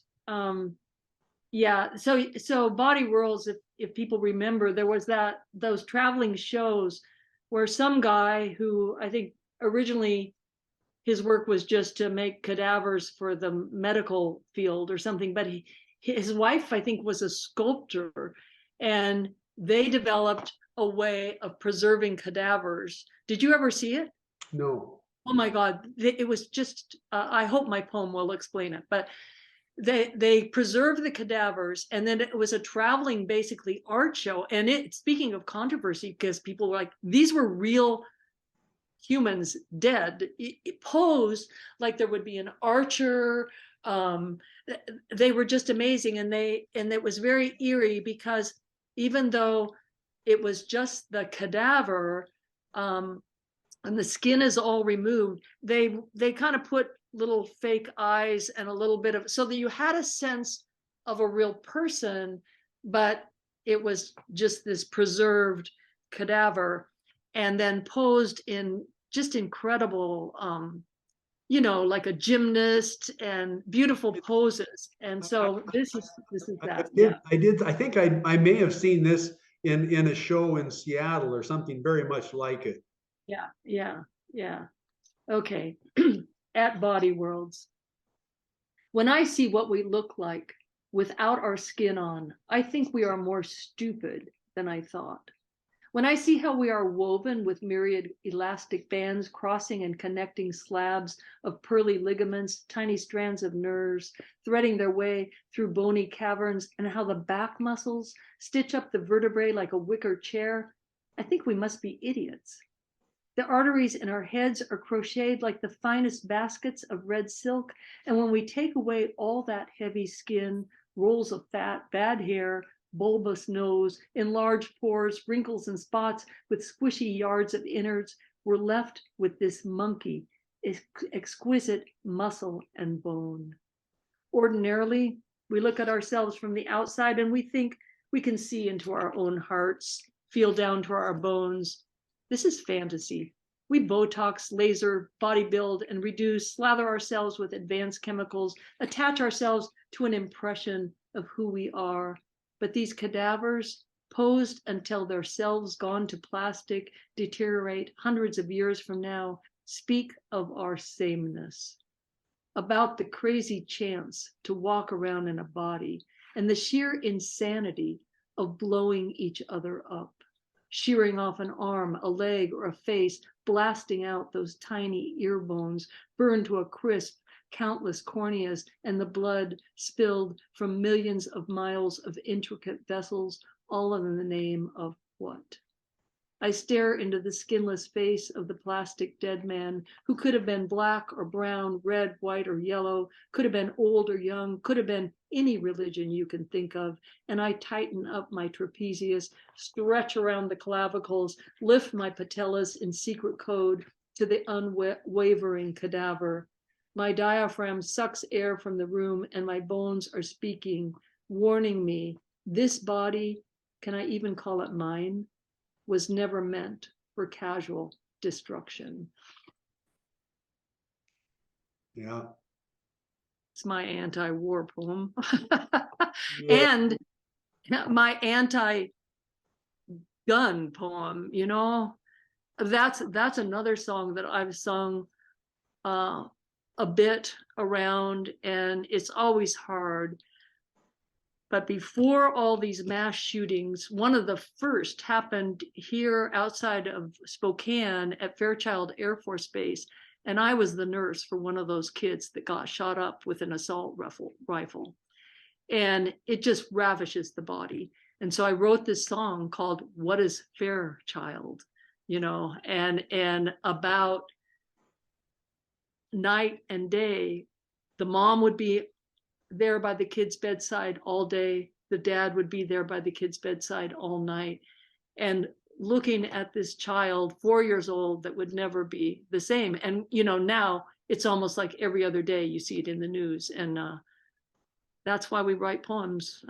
Speaker 1: yeah, so Body Worlds, if people remember, there was those traveling shows where some guy who I think originally his work was just to make cadavers for the medical field or something, but his wife, I think, was a sculptor, and they developed a way of preserving cadavers. Did you ever see it?
Speaker 2: No.
Speaker 1: Oh my God, it was just, I hope my poem will explain it, but they preserved the cadavers, and then it was a traveling basically art show. And speaking of controversy, because people were like, these were real humans dead, it posed like there would be an archer. They were just amazing, and it was very eerie because even though it was just the cadaver, and the skin is all removed, they kind of put little fake eyes and a little bit of, so that you had a sense of a real person, but it was just this preserved cadaver, and then posed in just incredible, like a gymnast, and beautiful poses. And so this is that. Yeah.
Speaker 2: I think I may have seen this in a show in Seattle or something very much like it.
Speaker 1: Yeah. Okay. At Body Worlds. When I see what we look like without our skin on, I think we are more stupid than I thought. When I see how we are woven with myriad elastic bands crossing and connecting slabs of pearly ligaments, tiny strands of nerves, threading their way through bony caverns, and how the back muscles stitch up the vertebrae like a wicker chair, I think we must be idiots. The arteries in our heads are crocheted like the finest baskets of red silk. And when we take away all that heavy skin, rolls of fat, bad hair, bulbous nose, enlarged pores, wrinkles and spots with squishy yards of innards, we're left with this monkey, exquisite muscle and bone. Ordinarily, we look at ourselves from the outside and we think we can see into our own hearts, feel down to our bones. This is fantasy. We Botox, laser, body build, and reduce, slather ourselves with advanced chemicals, attach ourselves to an impression of who we are. But these cadavers, posed until their cells gone to plastic, deteriorate hundreds of years from now, speak of our sameness, about the crazy chance to walk around in a body and the sheer insanity of blowing each other up, shearing off an arm, a leg, or a face, blasting out those tiny ear bones, burned to a crisp, countless corneas, and the blood spilled from millions of miles of intricate vessels, all in the name of what? I stare into the skinless face of the plastic dead man, who could have been black or brown, red, white, or yellow, could have been old or young, could have been any religion you can think of. And I tighten up my trapezius, stretch around the clavicles, lift my patellas in secret code to the unwavering cadaver. My diaphragm sucks air from the room and my bones are speaking, warning me, this body, can I even call it mine, was never meant for casual destruction.
Speaker 2: Yeah.
Speaker 1: It's my anti-war poem.
Speaker 2: Yeah.
Speaker 1: And my anti-gun poem, you know, that's another song that I've sung a bit around, and it's always hard. But before all these mass shootings, one of the first happened here outside of Spokane at Fairchild Air Force Base. And I was the nurse for one of those kids that got shot up with an assault rifle. And it just ravishes the body. And so I wrote this song called What is Fairchild? You know, and about night and day, the mom would be there by the kid's bedside all day. The dad would be there by the kid's bedside all night. And looking at this child, 4 years old, that would never be the same. And, you know, now it's almost like every other day you see it in the news. And that's why we write poems.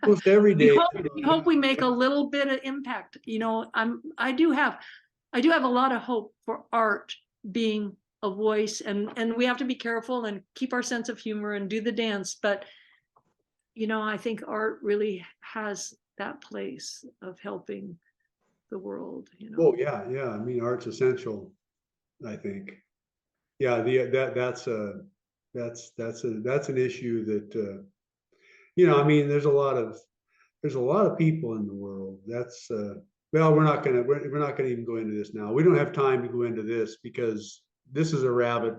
Speaker 2: Almost every day.
Speaker 1: We hope we make a little bit of impact. You know, I do have a lot of hope for art being a voice, and we have to be careful and keep our sense of humor and do the dance. But, you know, I think art really has that place of helping the world, you know.
Speaker 2: Oh yeah, yeah. I mean, art's essential, I think. Yeah, that's an issue that you know, I mean, there's a lot of people in the world. That's well, we're not gonna even go into this now. We don't have time to go into this because this is a rabbit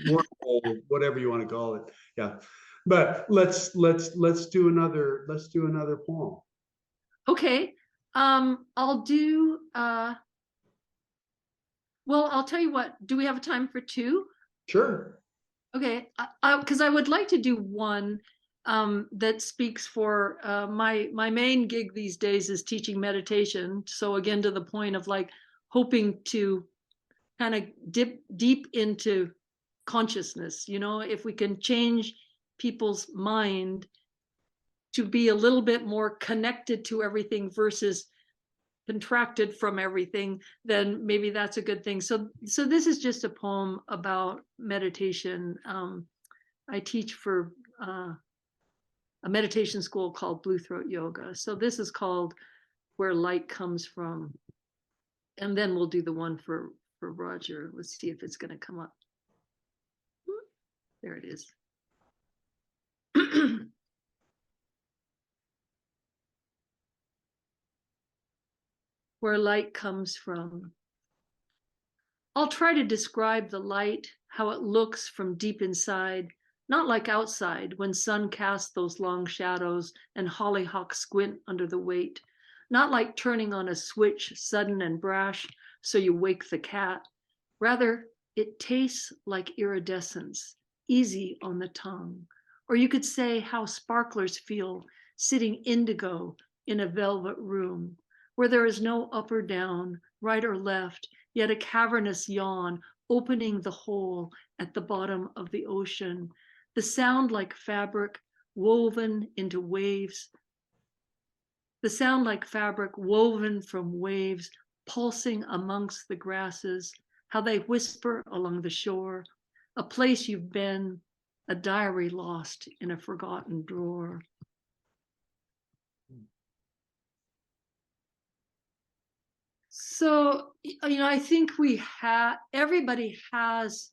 Speaker 2: wormhole, whatever you want to call it. Yeah, but let's do another poem.
Speaker 1: Okay. I'll do well, I'll tell you what, do we have time for two?
Speaker 2: Sure.
Speaker 1: Okay, because I would like to do one that speaks for my main gig these days is teaching meditation. So again, to the point of like hoping to kind of dip deep into consciousness, you know, if we can change people's mind to be a little bit more connected to everything versus contracted from everything, then maybe that's a good thing. So this is just a poem about meditation. I teach for a meditation school called Blue Throat Yoga. So this is called Where Light Comes From. And then we'll do the one for Roger. Let's see if it's going to come up. There it is. Where light comes from. I'll try to describe the light, how it looks from deep inside, not like outside when sun casts those long shadows and hollyhocks squint under the weight, not like turning on a switch sudden and brash, so you wake the cat. Rather, it tastes like iridescence, easy on the tongue. Or you could say how sparklers feel sitting indigo in a velvet room, where there is no up or down, right or left, yet a cavernous yawn opening the hole at the bottom of the ocean. The sound like fabric woven into waves. The sound like fabric woven from waves pulsing amongst the grasses, how they whisper along the shore, a place you've been, a diary lost in a forgotten drawer. So, I think everybody has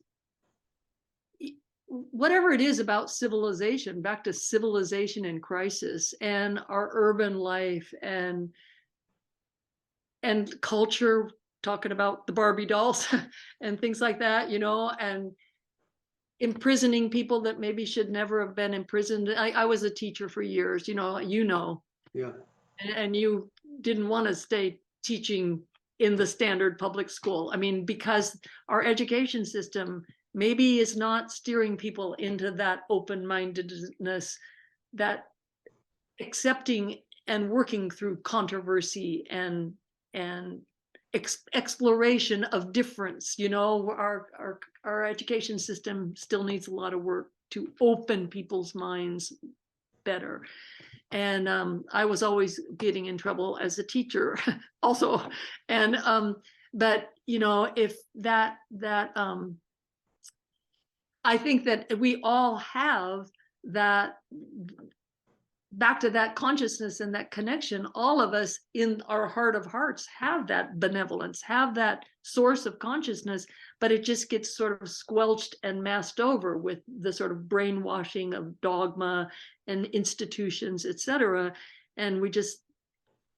Speaker 1: whatever it is about civilization, back to civilization in crisis and our urban life and culture, talking about the Barbie dolls and things like that, and imprisoning people that maybe should never have been imprisoned. I was a teacher for years,
Speaker 2: Yeah.
Speaker 1: and you didn't want to stay teaching in the standard public school. I mean, because our education system maybe is not steering people into that open-mindedness, that accepting and working through controversy and exploration of difference. Our education system still needs a lot of work to open people's minds better. And I was always getting in trouble as a teacher also. And but if that I think that we all have that, back to that consciousness and that connection. All of us in our heart of hearts have that benevolence, have that source of consciousness, but it just gets sort of squelched and masked over with the sort of brainwashing of dogma and institutions, etc. And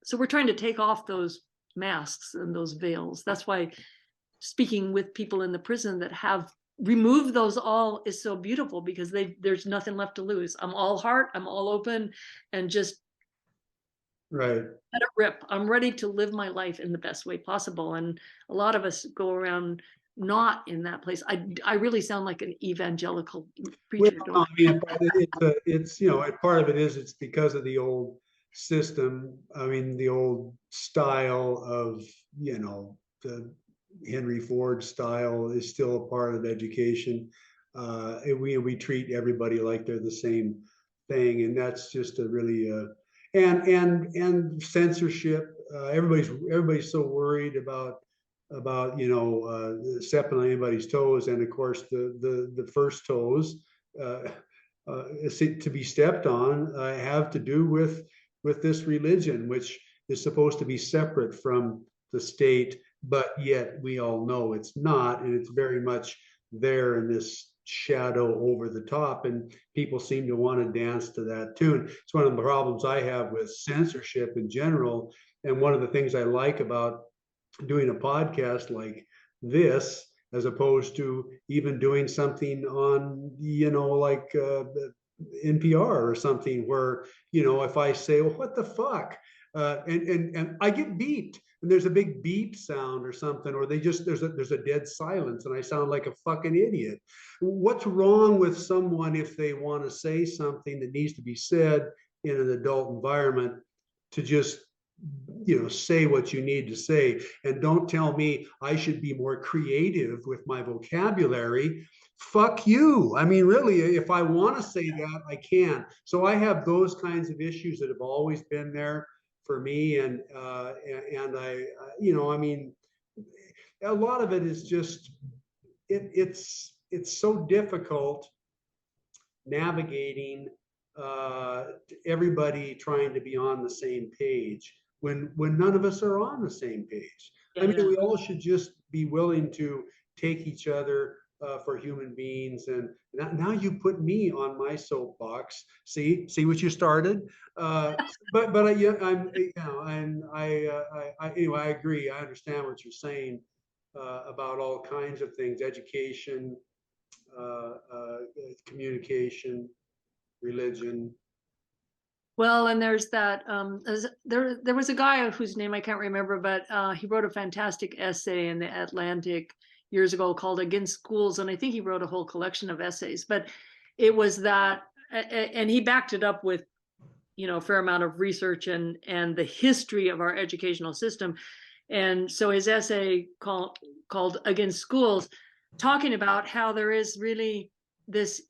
Speaker 1: so we're trying to take off those masks and those veils. That's why speaking with people in the prison that have removed those all is so beautiful, because there's nothing left to lose. I'm all heart, I'm all open, and just
Speaker 2: Right.
Speaker 1: let it rip. I'm ready to live my life in the best way possible. And a lot of us go around not in that place. I really sound like an evangelical preacher.
Speaker 2: Well, I mean, it's part of it is it's because of the old system. I mean, the old style of, the Henry Ford style is still a part of education. We treat everybody like they're the same thing, and that's just a really and censorship. Everybody's so worried about stepping on anybody's toes, and of course the first toes uh, to be stepped on have to do with this religion, which is supposed to be separate from the state, but yet we all know it's not, and it's very much there in this shadow over the top, and people seem to want to dance to that tune. It's one of the problems I have with censorship in general, and one of the things I like about doing a podcast like this, as opposed to even doing something on, like NPR or something, where, if I say, well, what the fuck? And I get beeped, and there's a big beep sound or something, or there's a dead silence, and I sound like a fucking idiot. What's wrong with someone if they want to say something that needs to be said in an adult environment, to just say what you need to say, and don't tell me I should be more creative with my vocabulary. Fuck you. I mean, really, if I want to say that, I can. So I have those kinds of issues that have always been there for me, and I, I mean, a lot of it is just it's so difficult navigating everybody trying to be on the same page when none of us are on the same page. I mean, we all should just be willing to take each other for human beings. And now you put me on my soapbox. See what you started. But yeah, anyway, I agree. I understand what you're saying about all kinds of things: education, communication, religion.
Speaker 1: Well, and there's that, there was a guy whose name I can't remember, but he wrote a fantastic essay in the Atlantic years ago called Against Schools. And I think he wrote a whole collection of essays, but it was that, and he backed it up with, a fair amount of research and the history of our educational system. And so his essay called Against Schools, talking about how there is really this,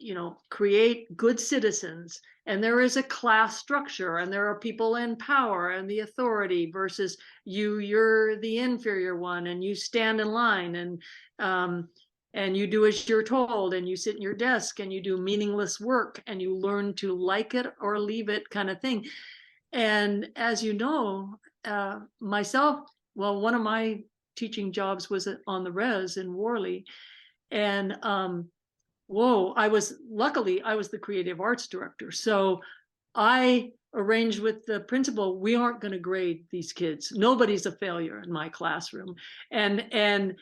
Speaker 1: create good citizens, and there is a class structure, and there are people in power and the authority versus you're the inferior one, and you stand in line, and you do as you're told, and you sit in your desk and you do meaningless work, and you learn to like it or leave it, kind of thing. And as you know, myself, well, one of my teaching jobs was on the res in Worley. And luckily I was the creative arts director. So I arranged with the principal, we aren't going to grade these kids. Nobody's a failure in my classroom. And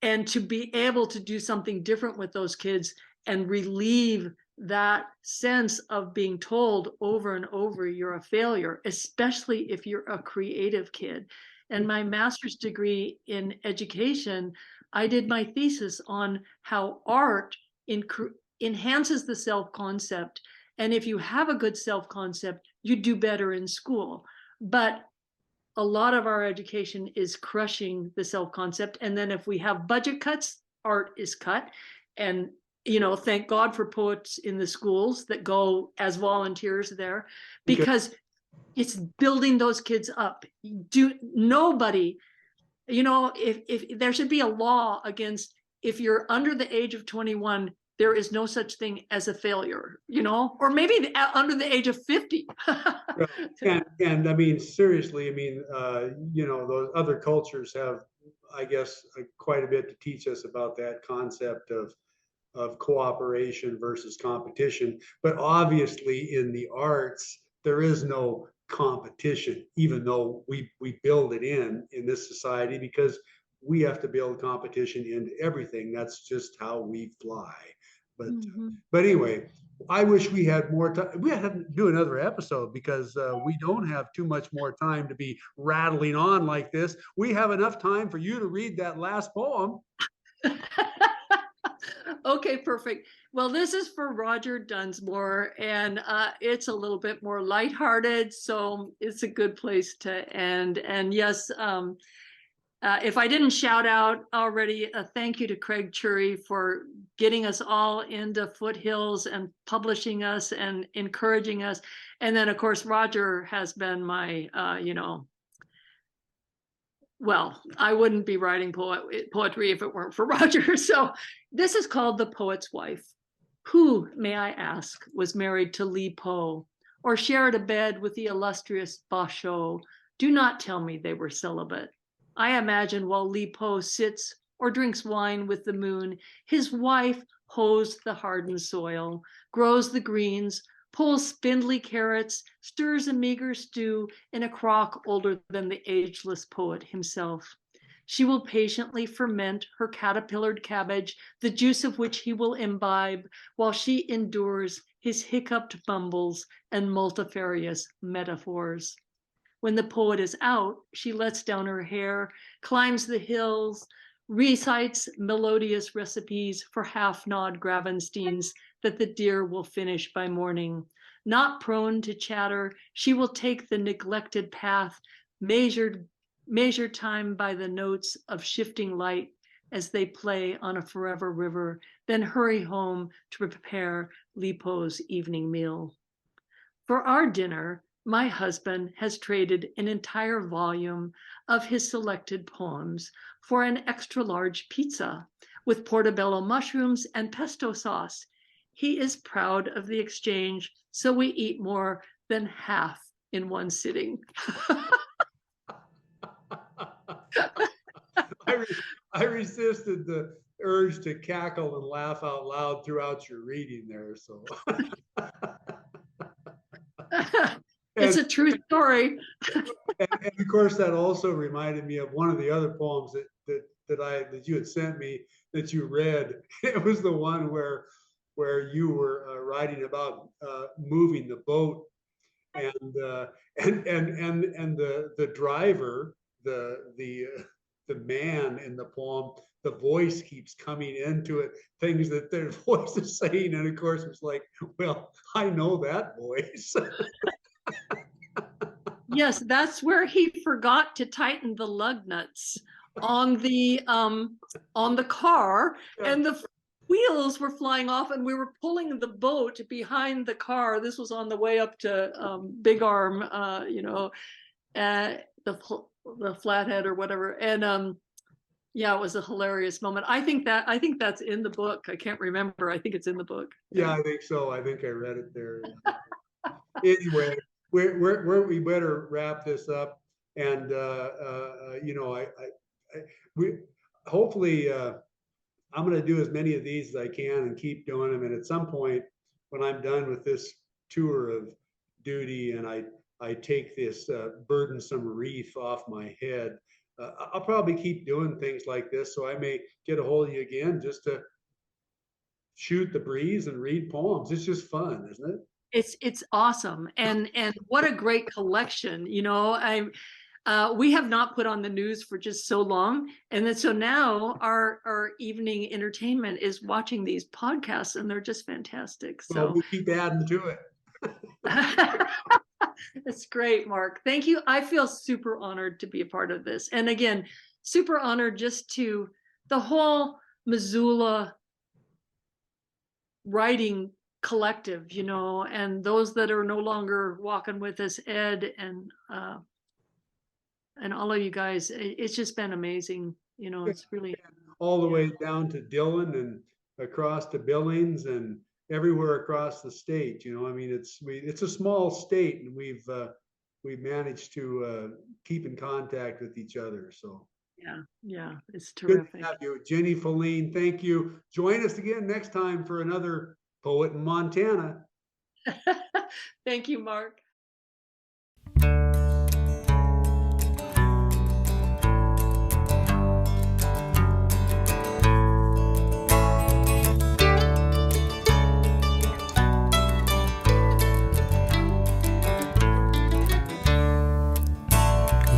Speaker 1: to be able to do something different with those kids and relieve that sense of being told over and over you're a failure, especially if you're a creative kid. And my master's degree in education, I did my thesis on how art enhances the self-concept. And if you have a good self-concept, you do better in school. But a lot of our education is crushing the self-concept. And then if we have budget cuts, art is cut. And, thank God for poets in the schools that go as volunteers there, because it's building those kids up. Nobody, if there should be a law against, if you're under the age of 21, there is no such thing as a failure, or maybe under the age of 50.
Speaker 2: and I mean, seriously, I mean, those other cultures have, I guess, quite a bit to teach us about that concept of cooperation versus competition. But obviously in the arts, there is no competition, even though we build it in this society, because we have to build competition into everything. That's just how we fly. But anyway, I wish we had more time. We had to do another episode because we don't have too much more time to be rattling on like this. We have enough time for you to read that last poem.
Speaker 1: Okay, perfect. Well, this is for Roger Dunsmore, and it's a little bit more lighthearted, so it's a good place to end. And yes, if I didn't shout out already, a thank you to Craig Chury for getting us all into Foothills and publishing us and encouraging us. And then, of course, Roger has been my, well, I wouldn't be writing poetry if it weren't for Roger. So this is called The Poet's Wife. Who, may I ask, was married to Li Po or shared a bed with the illustrious Basho? Do not tell me they were celibate. I imagine while Li Po sits or drinks wine with the moon, his wife hoes the hardened soil, grows the greens, pulls spindly carrots, stirs a meager stew in a crock older than the ageless poet himself. She will patiently ferment her caterpillared cabbage, the juice of which he will imbibe, while she endures his hiccuped mumbles and multifarious metaphors. When the poet is out, she lets down her hair, climbs the hills, recites melodious recipes for half-gnawed Gravensteins that the deer will finish by morning. Not prone to chatter, she will take the neglected path, measure time by the notes of shifting light as they play on a forever river, then hurry home to prepare Li Po's evening meal. For our dinner, my husband has traded an entire volume of his selected poems for an extra large pizza with portobello mushrooms and pesto sauce. He is proud of the exchange, so we eat more than half in one sitting.
Speaker 2: I resisted the urge to cackle and laugh out loud throughout your reading there. So
Speaker 1: it's a true story.
Speaker 2: and of course, that also reminded me of one of the other poems that you had sent me that you read. It was the one where you were writing about moving the boat, And the driver, the man in the poem, the voice keeps coming into it, things that their voice is saying, and of course it's like, well, I know that voice.
Speaker 1: Yes, that's where he forgot to tighten the lug nuts on the car, and the wheels were flying off, and we were pulling the boat behind the car. This was on the way up to Big Arm, the Flathead or whatever. And yeah, it was a hilarious moment. I think that's in the book. I can't remember. I think it's in the book.
Speaker 2: Yeah, I think so. I think I read it there. Anyway, we better wrap this up. And we hopefully I'm going to do as many of these as I can and keep doing them. And at some point, when I'm done with this tour of duty and I take this burdensome wreath off my head, I'll probably keep doing things like this. So I may get a hold of you again just to shoot the breeze and read poems. It's just fun, isn't it?
Speaker 1: It's awesome, and what a great collection. We have not put on the news for just so long, and then so now our evening entertainment is watching these podcasts, and they're just fantastic. So
Speaker 2: well, we keep adding to it.
Speaker 1: That's great, Mark. Thank you. I feel super honored to be a part of this, and again, super honored just to the whole Missoula writing collective, and those that are no longer walking with us, Ed and all of you guys. It's just been amazing. It's really
Speaker 2: all the way down to Dillon and across to Billings and everywhere across the state. I mean, it's a small state, and we've managed to keep in contact with each other. So
Speaker 1: yeah, it's terrific.
Speaker 2: Good to have you, Jenni, Fallein. Thank you. Join us again next time for another Poet in Montana.
Speaker 1: Thank you, Mark.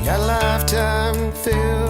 Speaker 3: Your lifetime filled